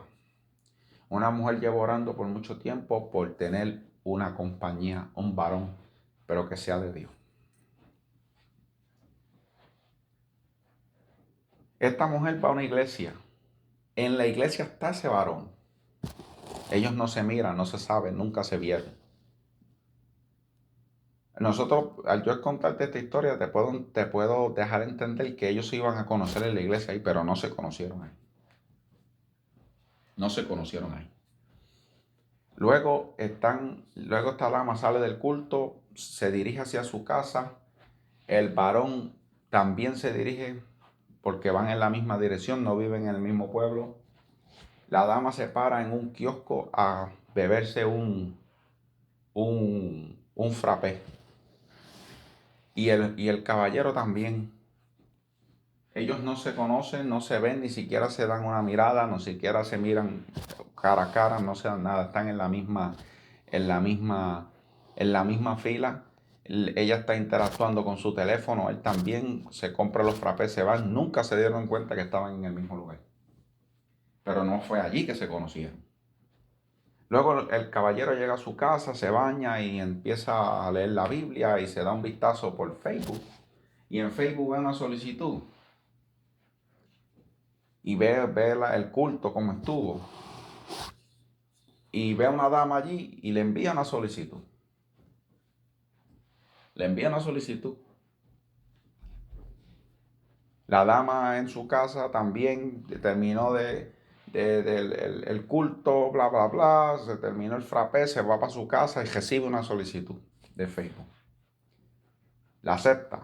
Una mujer lleva orando por mucho tiempo por tener una compañía, un varón, pero que sea de Dios. Esta mujer va a una iglesia. En la iglesia está ese varón. Ellos no se miran, no se saben, nunca se vieron. Nosotros, al yo contarte esta historia, te puedo dejar entender que ellos se iban a conocer en la iglesia ahí, pero no se conocieron ahí. No se conocieron ahí. Luego esta dama sale del culto, se dirige hacia su casa. El varón también se dirige porque van en la misma dirección, no viven en el mismo pueblo. La dama se para en un kiosco a beberse un frappé. Y el caballero también. Ellos no se conocen, no se ven, ni siquiera se dan una mirada, no siquiera se miran cara a cara, no se dan nada, están en la misma, en la misma fila. Ella está interactuando con su teléfono, él también se compra los frappés, se van, nunca se dieron cuenta que estaban en el mismo lugar. Pero no fue allí que se conocieron. Luego el caballero llega a su casa, se baña y empieza a leer la Biblia y se da un vistazo por Facebook. Y en Facebook ve una solicitud y ve el culto como estuvo. Y ve a una dama allí y le envía una solicitud. Le envía una solicitud. La dama en su casa también terminó del culto, bla, bla, bla. Se terminó el frappé, se va para su casa y recibe una solicitud de Facebook. La acepta.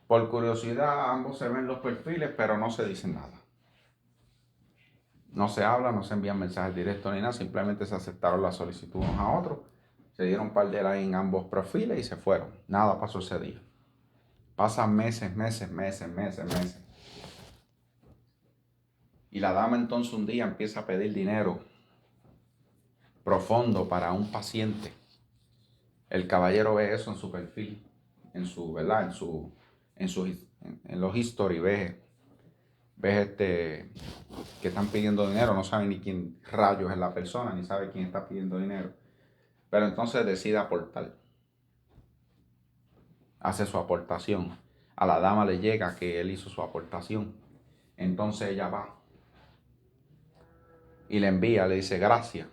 Por curiosidad, ambos se ven los perfiles, pero no se dicen nada. No se habla, no se envían mensajes directos ni nada, simplemente se aceptaron la solicitud unos a otros, se dieron un par de likes en ambos perfiles y se fueron. Nada pasó ese día. Pasan meses. Y la dama entonces un día empieza a pedir dinero profundo para un paciente. El caballero ve eso en su perfil, ¿verdad? En los history, ves que están pidiendo dinero, no sabe ni quién rayos es la persona, ni sabe quién está pidiendo dinero. Pero entonces decide aportar. Hace su aportación. A la dama le llega que él hizo su aportación. Entonces ella va y le envía, le dice gracias.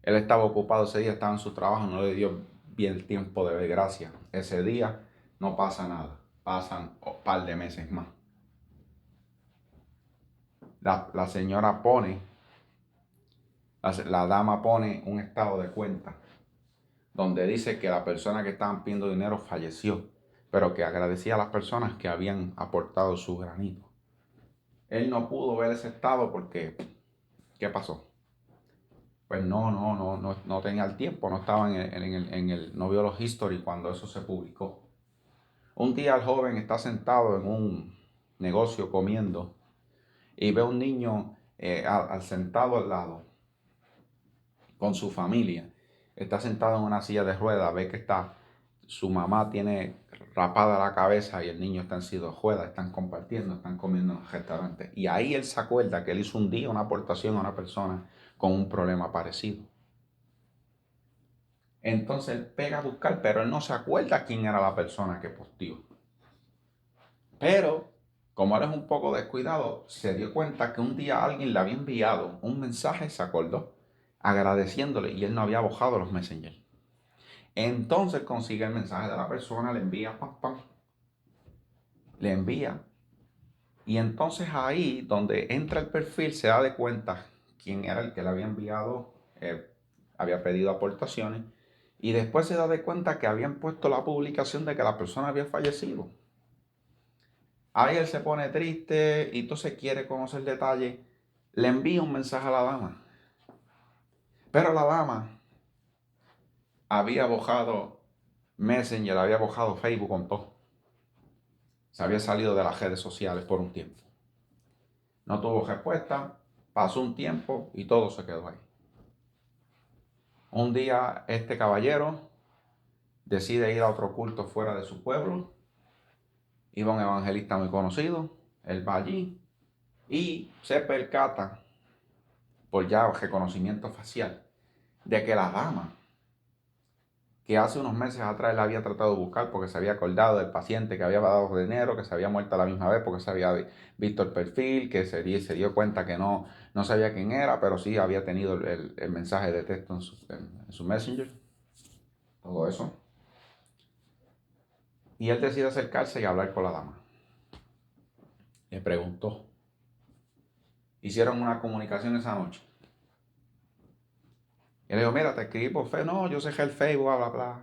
Él estaba ocupado ese día, estaba en su trabajo, no le dio bien el tiempo de ver gracias. Ese día no pasa nada, pasan un par de meses más. La señora la dama pone un estado de cuenta donde dice que la persona que estaban pidiendo dinero falleció, pero que agradecía a las personas que habían aportado su granito. Él no pudo ver ese estado porque, ¿qué pasó? Pues no tenía el tiempo, no estaba no vio los history cuando eso se publicó. Un día el joven está sentado en un negocio comiendo y ve a un niño sentado al lado con su familia. Está sentado en una silla de ruedas, ve que su mamá tiene rapada la cabeza y el niño está en silla de ruedas, están compartiendo, están comiendo en el restaurante. Y ahí él se acuerda que él hizo un día una aportación a una persona con un problema parecido. Entonces él pega a buscar, pero él no se acuerda quién era la persona que posteó. Pero, como él es un poco descuidado, se dio cuenta que un día alguien le había enviado un mensaje, se acordó, agradeciéndole, y él no había bajado los Messenger. Entonces consigue el mensaje de la persona, le envía, le envía. Y entonces ahí, donde entra el perfil, se da de cuenta quién era el que le había enviado, había pedido aportaciones. Y después se da de cuenta que habían puesto la publicación de que la persona había fallecido. Ahí él se pone triste y entonces quiere conocer detalle. Le envía un mensaje a la dama. Pero la dama había bajado Messenger, había bajado Facebook con todo. Se había salido de las redes sociales por un tiempo. No tuvo respuesta, pasó un tiempo y todo se quedó ahí. Un día este caballero decide ir a otro culto fuera de su pueblo. Iba un evangelista muy conocido, él va allí y se percata, por ya reconocimiento facial, de que la dama que hace unos meses atrás él había tratado de buscar porque se había acordado del paciente que había dado dinero, que se había muerto a la misma vez porque se había visto el perfil, que se dio cuenta que no sabía quién era, pero sí había tenido el mensaje de texto en su Messenger, todo eso. Y él decide acercarse y hablar con la dama. Le preguntó. Hicieron una comunicación esa noche. Y le digo, mira, te escribí por Facebook. No, yo cerré el Facebook, bla, bla, bla.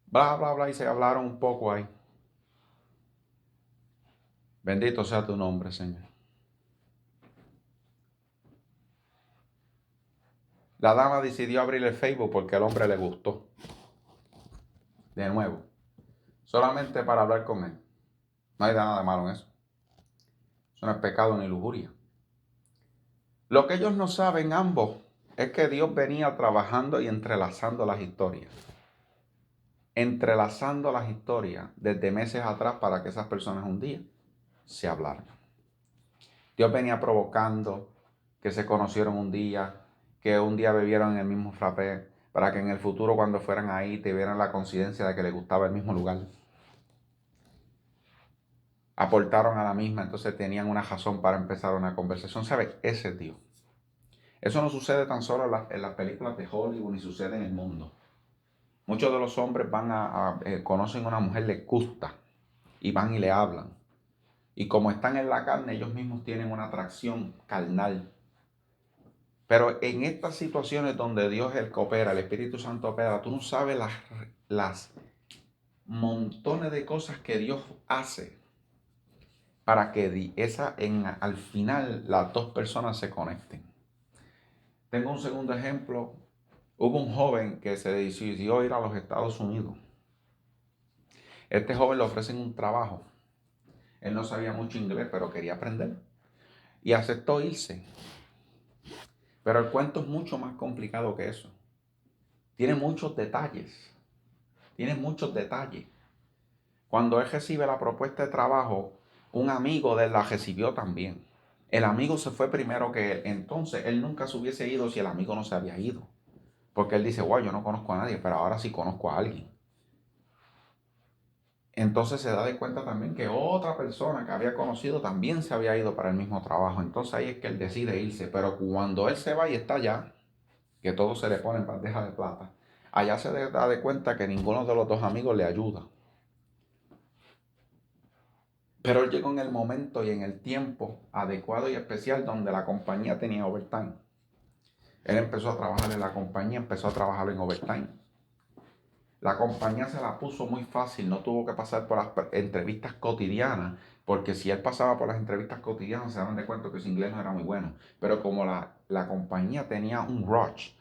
Bla, bla, bla, y se hablaron un poco ahí. Bendito sea tu nombre, Señor. La dama decidió abrir el Facebook porque al hombre le gustó. De nuevo. Solamente para hablar con él. No hay nada de malo en eso. Eso no es pecado ni lujuria. Lo que ellos no saben ambos es que Dios venía trabajando y entrelazando las historias. Entrelazando las historias desde meses atrás para que esas personas un día se hablaran. Dios venía provocando que se conocieron un día, que un día bebieron en el mismo frappé, para que en el futuro cuando fueran ahí tuvieran la coincidencia de que les gustaba el mismo lugar. Aportaron a la misma, entonces tenían una razón para empezar una conversación. ¿Sabes? Ese es Dios. Eso no sucede tan solo en las películas de Hollywood, ni sucede en el mundo. Muchos de los hombres conocen a una mujer, les gusta, y van y le hablan. Y como están en la carne, ellos mismos tienen una atracción carnal. Pero en estas situaciones donde Dios es el que opera, el Espíritu Santo opera, tú no sabes las montones de cosas que Dios hace para que al final las dos personas se conecten. Tengo un segundo ejemplo. Hubo un joven que se decidió ir a los Estados Unidos. Este joven le ofrecen un trabajo. Él no sabía mucho inglés, pero quería aprender. Y aceptó irse. Pero el cuento es mucho más complicado que eso. Tiene muchos detalles. Tiene muchos detalles. Cuando él recibe la propuesta de trabajo, un amigo de él la recibió también. El amigo se fue primero que él. Entonces él nunca se hubiese ido si el amigo no se había ido. Porque él dice, wow, yo no conozco a nadie, pero ahora sí conozco a alguien. Entonces se da de cuenta también que otra persona que había conocido también se había ido para el mismo trabajo. Entonces ahí es que él decide irse. Pero cuando él se va y está allá, que todo se le pone en bandeja de plata, allá se da de cuenta que ninguno de los dos amigos le ayuda. Pero él llegó en el momento y en el tiempo adecuado y especial donde la compañía tenía overtime. Él empezó a trabajar en la compañía, empezó a trabajar en overtime. La compañía se la puso muy fácil, no tuvo que pasar por las entrevistas cotidianas, porque si él pasaba por las entrevistas cotidianas se daban de cuenta que su inglés no era muy bueno. Pero como la compañía tenía un rush,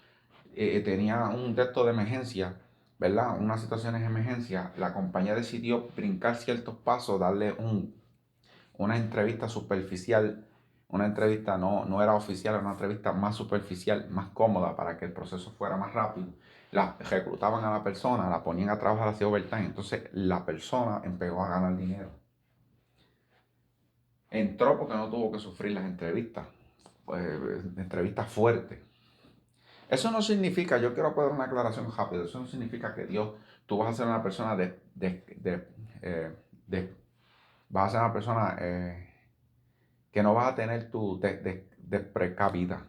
tenía un texto de emergencia, ¿verdad? Unas situaciones de emergencia, la compañía decidió brincar ciertos pasos, darle una entrevista superficial, una entrevista no era oficial, era una entrevista más superficial, más cómoda para que el proceso fuera más rápido. La reclutaban a la persona, la ponían a trabajar hacia overtime, entonces la persona empezó a ganar dinero. Entró porque no tuvo que sufrir las entrevistas, entrevistas fuertes. Eso no significa, yo quiero poner una aclaración rápida, eso no significa que Dios, tú vas a ser una persona vas a ser una persona que no vas a tener tu desprecavida.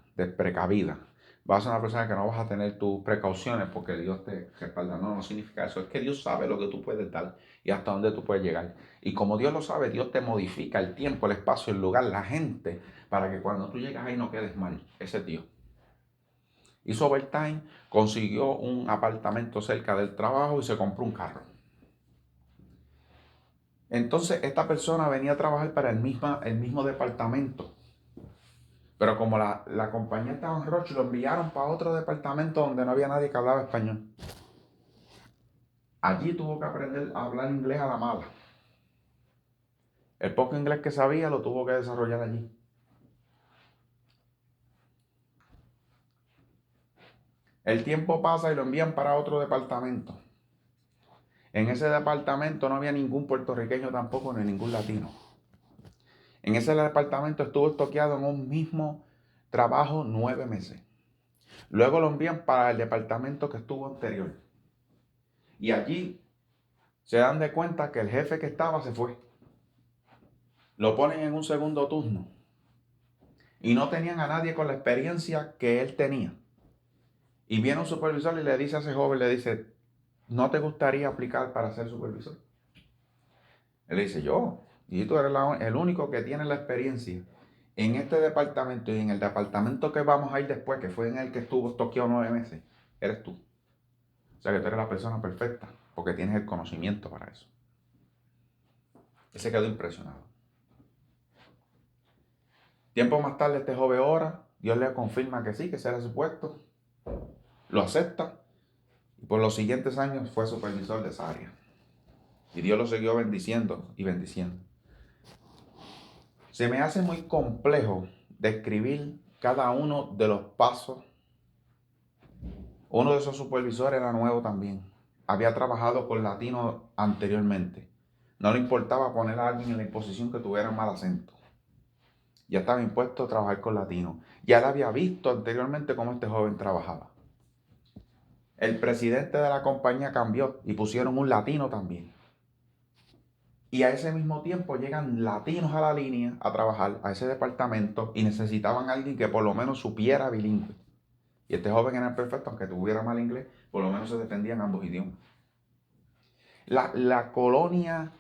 Vas a ser una persona que no vas a tener tus precauciones porque Dios te respalda. No, no significa eso. Es que Dios sabe lo que tú puedes dar y hasta dónde tú puedes llegar. Y como Dios lo sabe, Dios te modifica el tiempo, el espacio, el lugar, la gente, para que cuando tú llegas ahí no quedes mal. Ese es Dios. Hizo overtime, consiguió un apartamento cerca del trabajo y se compró un carro. Entonces esta persona venía a trabajar para el mismo departamento. Pero como la compañía estaba en Roche, lo enviaron para otro departamento donde no había nadie que hablaba español. Allí tuvo que aprender a hablar inglés a la mala. El poco inglés que sabía lo tuvo que desarrollar allí. El tiempo pasa y lo envían para otro departamento. En ese departamento no había ningún puertorriqueño tampoco, ni ningún latino. En ese departamento estuvo estoqueado en un mismo trabajo 9 meses. Luego lo envían para el departamento que estuvo anterior. Y allí se dan de cuenta que el jefe que estaba se fue. Lo ponen en un segundo turno. Y no tenían a nadie con la experiencia que él tenía. Y viene un supervisor y le dice a ese joven, le dice, ¿no te gustaría aplicar para ser supervisor? Él le dice, yo. Y tú eres el único que tiene la experiencia. En este departamento y en el departamento que vamos a ir después, que fue en el que estuvo estoqueado 9 meses, eres tú. O sea que tú eres la persona perfecta, porque tienes el conocimiento para eso. Él se quedó impresionado. Tiempo más tarde este joven ora, Dios le confirma que sí, que será su puesto, lo acepta, y por los siguientes años fue supervisor de esa área. Y Dios lo siguió bendiciendo y bendiciendo. Se me hace muy complejo describir cada uno de los pasos. Uno de esos supervisores era nuevo también. Había trabajado con latinos anteriormente. No le importaba poner a alguien en la posición que tuviera mal acento. Ya estaba impuesto a trabajar con latinos. Ya él había visto anteriormente cómo este joven trabajaba. El presidente de la compañía cambió y pusieron un latino también. Y a ese mismo tiempo llegan latinos a la línea a trabajar a ese departamento y necesitaban a alguien que por lo menos supiera bilingüe. Y este joven era perfecto, aunque tuviera mal inglés, por lo menos se defendían ambos idiomas. La colonia,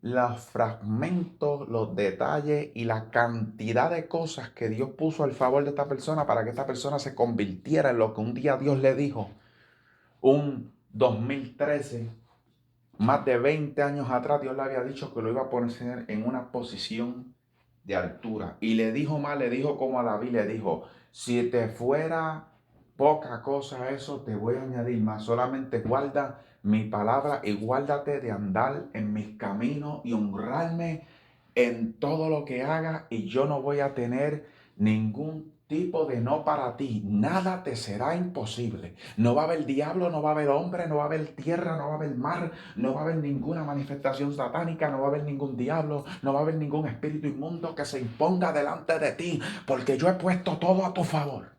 los fragmentos, los detalles y la cantidad de cosas que Dios puso al favor de esta persona para que esta persona se convirtiera en lo que un día Dios le dijo. Un 2013, más de 20 años atrás, Dios le había dicho que lo iba a poner en una posición de altura. Y le dijo más, le dijo como a David, le dijo, si te fuera poca cosa eso, te voy a añadir más. Solamente guarda mi palabra y guárdate de andar en mis caminos y honrarme en todo lo que hagas, y yo no voy a tener ningún tipo de no para ti. Nada te será imposible. No va a haber diablo, no va a haber hombre, no va a haber tierra, no va a haber mar, no va a haber ninguna manifestación satánica, no va a haber ningún diablo, no va a haber ningún espíritu inmundo que se imponga delante de ti, porque yo he puesto todo a tu favor.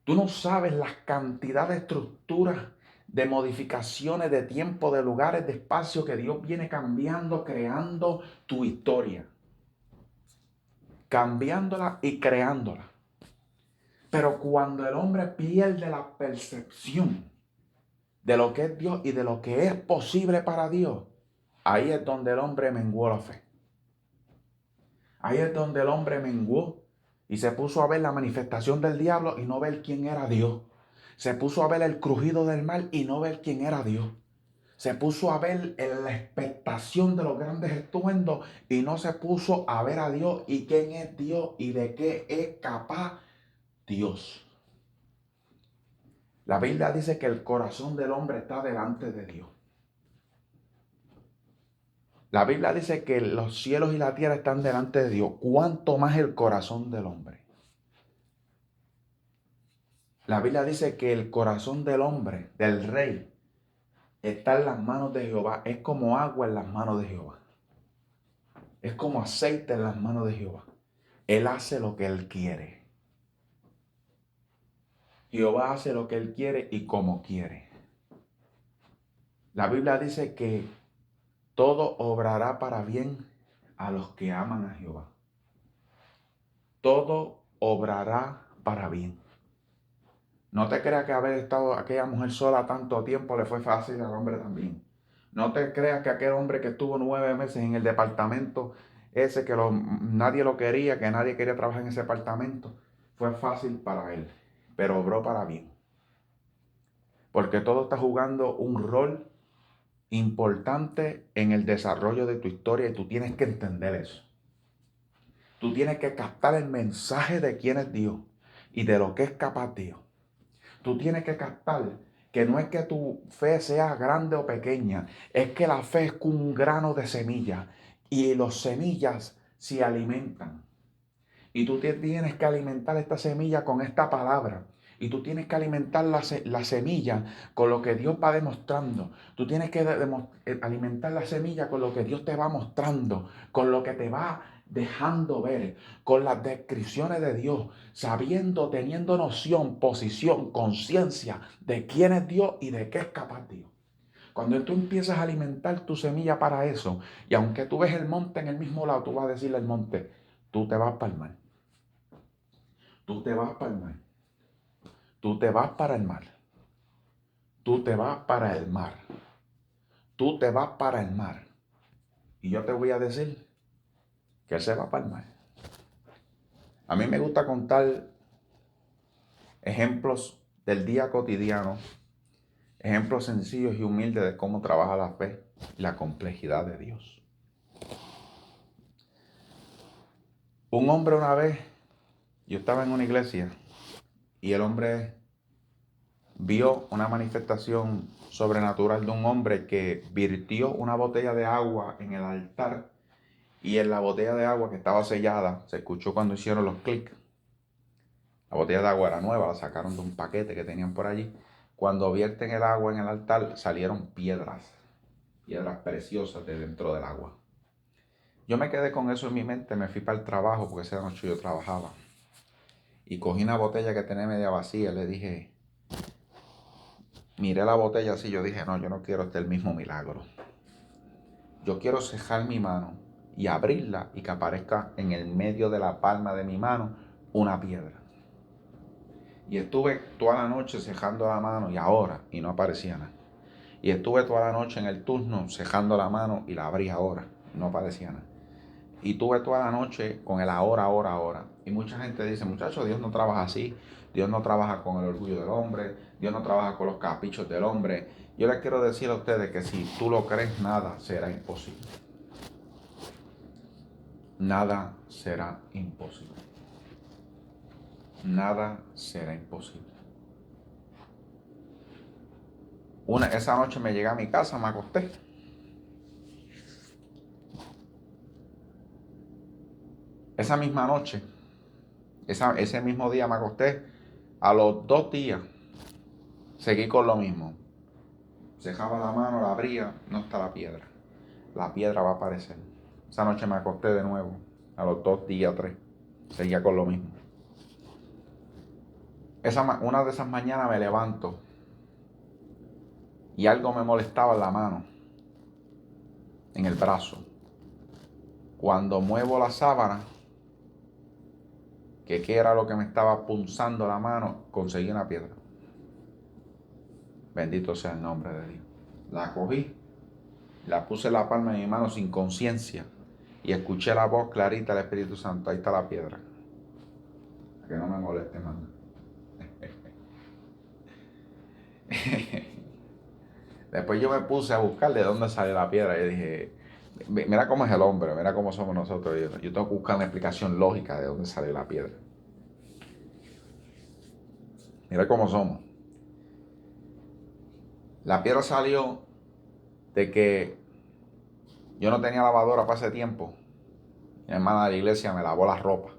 Tú no sabes la cantidad de estructuras, de modificaciones, de tiempo, de lugares, de espacio que Dios viene cambiando, creando tu historia. Cambiándola y creándola. Pero cuando el hombre pierde la percepción de lo que es Dios y de lo que es posible para Dios, ahí es donde el hombre menguó la fe. Ahí es donde el hombre menguó y se puso a ver la manifestación del diablo y no ver quién era Dios. Se puso a ver el crujido del mal y no ver quién era Dios. Se puso a ver la expectación de los grandes estruendos y no se puso a ver a Dios y quién es Dios y de qué es capaz Dios. La Biblia dice que el corazón del hombre está delante de Dios. La Biblia dice que los cielos y la tierra están delante de Dios. ¿Cuánto más el corazón del hombre? La Biblia dice que el corazón del hombre, del rey, está en las manos de Jehová. Es como agua en las manos de Jehová. Es como aceite en las manos de Jehová. Él hace lo que Él quiere. Jehová hace lo que Él quiere y como quiere. La Biblia dice que todo obrará para bien a los que aman a Jehová. Todo obrará para bien. No te creas que haber estado aquella mujer sola tanto tiempo le fue fácil al hombre también. No te creas que aquel hombre que estuvo 9 meses en el departamento ese que nadie lo quería, que nadie quería trabajar en ese departamento, fue fácil para él, pero obró para bien. Porque todo está jugando un rol importante en el desarrollo de tu historia y tú tienes que entender eso. Tú tienes que captar el mensaje de quién es Dios y de lo que es capaz Dios. Tú tienes que captar que no es que tu fe sea grande o pequeña, es que la fe es como un grano de semilla y las semillas se alimentan. Y tú tienes que alimentar esta semilla con esta palabra. Y tú tienes que alimentar la semilla con lo que Dios va demostrando. Tú tienes que alimentar la semilla con lo que Dios te va mostrando, con lo que te va dejando ver, con las descripciones de Dios, sabiendo, teniendo noción, posición, conciencia de quién es Dios y de qué es capaz Dios. Cuando tú empiezas a alimentar tu semilla para eso, y aunque tú ves el monte en el mismo lado, tú vas a decirle al monte, tú te vas para el mar. Tú te vas para el mar. Tú te vas para el mar. Tú te vas para el mar. Tú te vas para el mar. Y yo te voy a decir que Él se va para el mar. A mí me gusta contar ejemplos del día cotidiano, ejemplos sencillos y humildes de cómo trabaja la fe y la complejidad de Dios. Un hombre una vez, yo estaba en una iglesia y el hombre vio una manifestación sobrenatural de un hombre que virtió una botella de agua en el altar y en la botella de agua que estaba sellada, se escuchó cuando hicieron los clics. La botella de agua era nueva, la sacaron de un paquete que tenían por allí. Cuando vierten el agua en el altar salieron piedras preciosas de dentro del agua. Yo me quedé con eso en mi mente, me fui para el trabajo porque esa noche yo trabajaba. Y cogí una botella que tenía media vacía, le dije, miré la botella así, yo dije, no, yo no quiero el mismo milagro. Yo quiero cejar mi mano y abrirla y que aparezca en el medio de la palma de mi mano una piedra. Y estuve toda la noche cejando la mano y no aparecía nada. Y estuve toda la noche en el turno cejando la mano y la abrí ahora y no aparecía nada. Y tuve toda la noche con el ahora. Y mucha gente dice, muchachos, Dios no trabaja así. Dios no trabaja con el orgullo del hombre. Dios no trabaja con los caprichos del hombre. Yo les quiero decir a ustedes que si tú lo crees, nada será imposible. Nada será imposible. Nada será imposible. Esa noche me llegué a mi casa, me acosté. Esa misma noche, ese mismo día me acosté. A los 2 días, seguí con lo mismo. Cejaba la mano, la abría, no está la piedra. La piedra va a aparecer. Esa noche me acosté de nuevo. A los 2 días, 3. Seguía con lo mismo. Una de esas mañanas me levanto y algo me molestaba en la mano, en el brazo. Cuando muevo la sábana, que qué era lo que me estaba punzando la mano, conseguí una piedra. Bendito sea el nombre de Dios. La cogí, la puse en la palma de mi mano sin conciencia y escuché la voz clarita del Espíritu Santo. Ahí está la piedra. Que no me moleste más. Después yo me puse a buscar de dónde sale la piedra y dije, mira cómo es el hombre, mira cómo somos nosotros. Yo tengo que buscar una explicación lógica de dónde sale la piedra. Mira cómo somos. La piedra salió de que yo no tenía lavadora para ese tiempo. Mi hermana de la iglesia me lavó la ropa.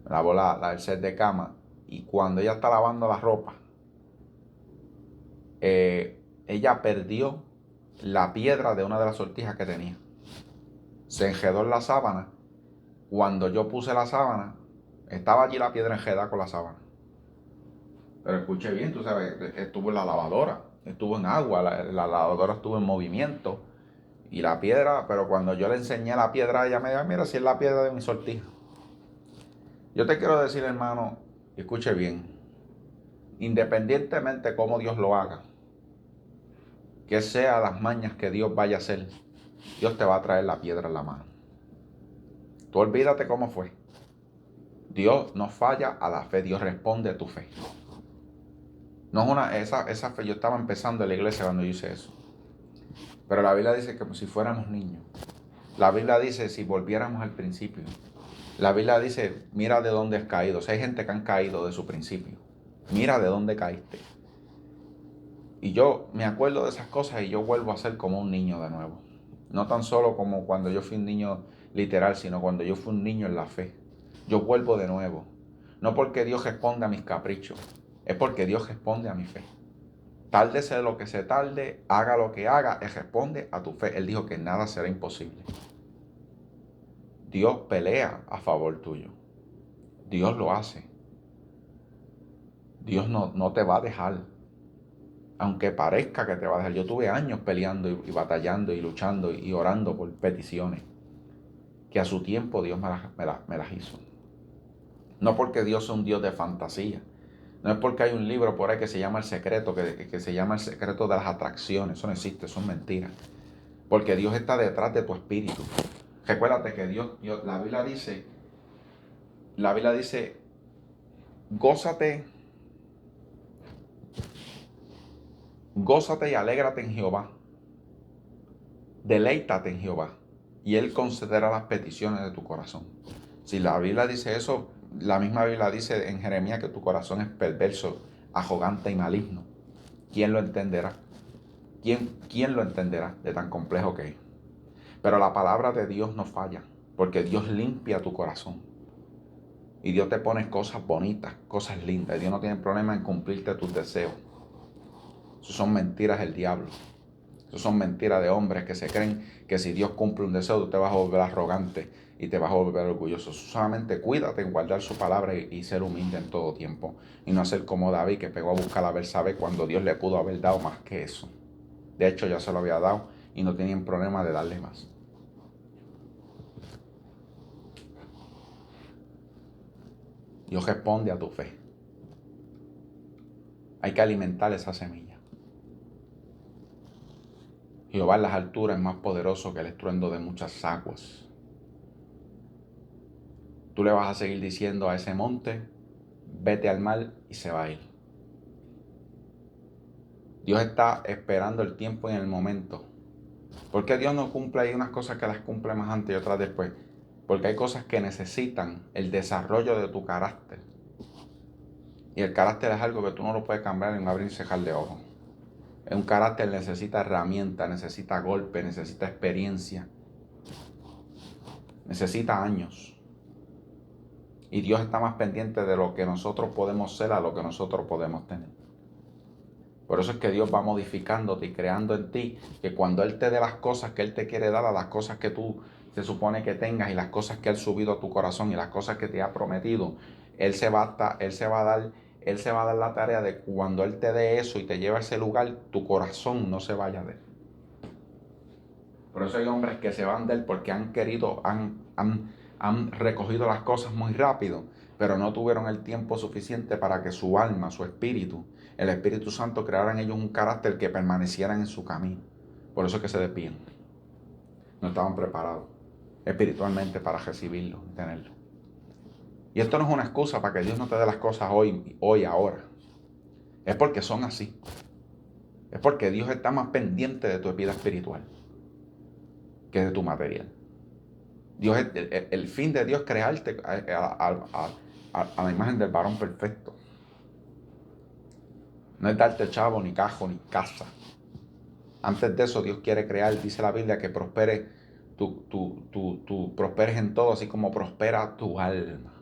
Me lavó el set de cama. Y cuando ella está lavando la ropa, ella perdió la piedra de una de las sortijas que tenía. Se enredó en la sábana. Cuando yo puse la sábana, estaba allí la piedra enredada con la sábana. Pero escuché bien, tú sabes, estuvo en la lavadora, estuvo en agua, la lavadora estuvo en movimiento. Y la piedra, pero cuando yo le enseñé la piedra, ella me dijo, mira, si es la piedra de mi sortija. Yo te quiero decir, hermano, escuche bien, independientemente de cómo Dios lo haga, que sea las mañas que Dios vaya a hacer, Dios te va a traer la piedra en la mano. Tú olvídate cómo fue. Dios no falla a la fe, Dios responde a tu fe. No es esa fe, yo estaba empezando en la iglesia cuando yo hice eso. Pero la Biblia dice que como si fuéramos niños. La Biblia dice si volviéramos al principio. La Biblia dice, mira de dónde has caído. O sea, hay gente que han caído de su principio. Mira de dónde caíste. Y yo me acuerdo de esas cosas y yo vuelvo a ser como un niño de nuevo. No tan solo como cuando yo fui un niño literal, sino cuando yo fui un niño en la fe. Yo vuelvo de nuevo. No porque Dios responde a mis caprichos, es porque Dios responde a mi fe. Tárdese lo que se tarde, haga lo que haga, Él responde a tu fe. Él dijo que nada será imposible. Dios pelea a favor tuyo. Dios lo hace. Dios no te va a dejar. Aunque parezca que te va a dejar. Yo tuve años peleando y batallando y luchando y orando por peticiones. Que a su tiempo Dios me las hizo. No porque Dios es un Dios de fantasía. No es porque hay un libro por ahí que se llama El Secreto, que se llama El Secreto de las Atracciones. Eso no existe, son mentiras. Porque Dios está detrás de tu espíritu. Recuérdate que la Biblia dice, gózate, gózate y alégrate en Jehová. Deleítate en Jehová y Él concederá las peticiones de tu corazón. Si la Biblia dice eso, la misma Biblia dice en Jeremías que tu corazón es perverso, arrogante y maligno. ¿Quién lo entenderá? ¿Quién lo entenderá de tan complejo que es? Pero la palabra de Dios no falla, porque Dios limpia tu corazón. Y Dios te pone cosas bonitas, cosas lindas. Dios no tiene problema en cumplirte tus deseos. Eso son mentiras del diablo. Eso son mentiras de hombres que se creen que si Dios cumple un deseo, tú te vas a volver arrogante y te vas a volver orgulloso. Solamente cuídate en guardar su palabra y ser humilde en todo tiempo. Y no ser como David, que pegó a buscar a Betsabé cuando Dios le pudo haber dado más que eso. De hecho, ya se lo había dado y no tenían problema de darle más. Dios responde a tu fe. Hay que alimentar esa semilla. Jehová en las alturas es más poderoso que el estruendo de muchas aguas. Tú le vas a seguir diciendo a ese monte, vete al mar, y se va a ir. Dios está esperando el tiempo y el momento. ¿Por qué Dios no cumple? Hay unas cosas que las cumple más antes y otras después. Porque hay cosas que necesitan el desarrollo de tu carácter. Y el carácter es algo que tú no lo puedes cambiar en un abrir y cerrar de ojos. Un carácter necesita herramientas, necesita golpe, necesita experiencia. Necesita años. Y Dios está más pendiente de lo que nosotros podemos ser a lo que nosotros podemos tener. Por eso es que Dios va modificándote y creando en ti, que cuando Él te dé las cosas que Él te quiere dar, a las cosas que tú se supone que tengas y las cosas que Él ha subido a tu corazón y las cosas que te ha prometido, Él se va a dar la tarea de cuando Él te dé eso y te lleve a ese lugar, tu corazón no se vaya de Él. Por eso hay hombres que se van de Él porque han recogido las cosas muy rápido, pero no tuvieron el tiempo suficiente para que su alma, su espíritu, el Espíritu Santo creara en ellos un carácter que permanecieran en su camino. Por eso es que se desvían. No estaban preparados espiritualmente para recibirlo, tenerlo. Y esto no es una excusa para que Dios no te dé las cosas hoy, ahora. Es porque son así. Es porque Dios está más pendiente de tu vida espiritual que de tu material. El fin de Dios es crearte a la imagen del varón perfecto. No es darte chavo, ni cajo, ni casa. Antes de eso, Dios quiere crear, dice la Biblia, que prospere tú prosperes en todo, así como prospera tu alma.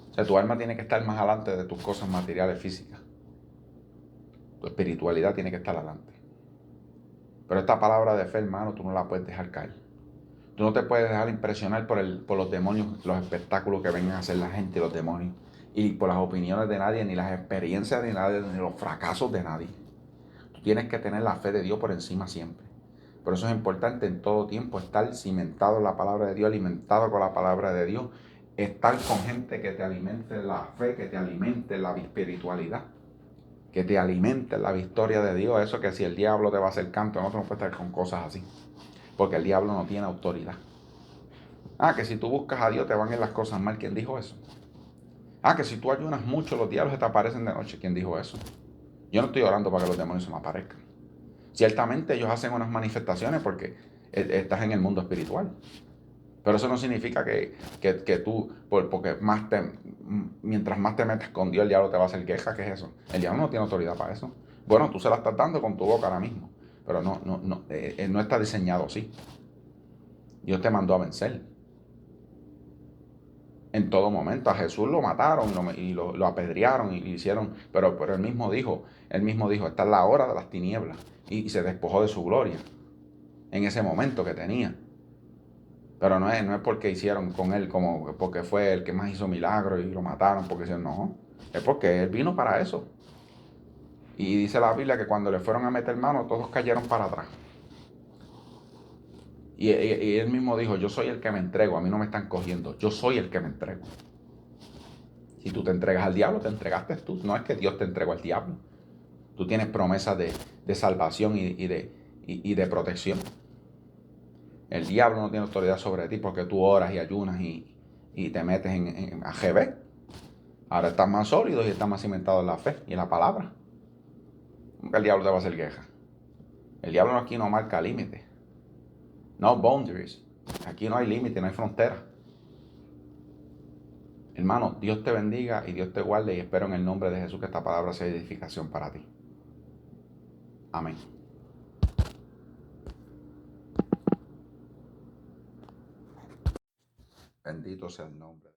O sea, tu alma tiene que estar más adelante de tus cosas materiales físicas. Tu espiritualidad tiene que estar adelante. Pero esta palabra de fe, hermano, tú no la puedes dejar caer. Tú no te puedes dejar impresionar por los demonios, los espectáculos que vengan a hacer la gente y los demonios. Y por las opiniones de nadie, ni las experiencias de nadie, ni los fracasos de nadie. Tú tienes que tener la fe de Dios por encima siempre. Por eso es importante en todo tiempo estar cimentado en la palabra de Dios, alimentado con la palabra de Dios. Estar con gente que te alimente la fe, que te alimente la espiritualidad, que te alimente la victoria de Dios. Eso que si el diablo te va a hacer canto, no puedes estar con cosas así. Porque el diablo no tiene autoridad. Que si tú buscas a Dios te van a ir las cosas mal. ¿Quién dijo eso? Que si tú ayunas mucho, los diablos se te aparecen de noche. ¿Quién dijo eso? Yo no estoy orando para que los demonios se me aparezcan. Ciertamente ellos hacen unas manifestaciones porque estás en el mundo espiritual. Pero eso no significa que tú, porque mientras más te metes con Dios, el diablo te va a hacer queja. ¿Qué es eso? El diablo no tiene autoridad para eso. Bueno, tú se la estás dando con tu boca ahora mismo. Pero no está diseñado así. Dios te mandó a vencer. En todo momento. A Jesús lo mataron y lo apedrearon y hicieron. Pero él mismo dijo, esta es la hora de las tinieblas. Y se despojó de su gloria. En ese momento que tenía. Pero no es porque hicieron con él, como porque fue el que más hizo milagros y lo mataron, porque no. Es porque él vino para eso. Y dice la Biblia que cuando le fueron a meter mano, todos cayeron para atrás. Y él mismo dijo, yo soy el que me entrego, a mí no me están cogiendo, yo soy el que me entrego. Si tú te entregas al diablo, te entregaste tú. No es que Dios te entregó al diablo. Tú tienes promesas de salvación y de protección. El diablo no tiene autoridad sobre ti porque tú oras y ayunas y te metes en AGB. Ahora estás más sólido y estás más cimentado en la fe y en la palabra. Nunca el diablo te va a hacer queja. El diablo aquí no marca límites. No boundaries. Aquí no hay límite, no hay frontera. Hermano, Dios te bendiga y Dios te guarde y espero en el nombre de Jesús que esta palabra sea edificación para ti. Amén. Bendito sea el nombre.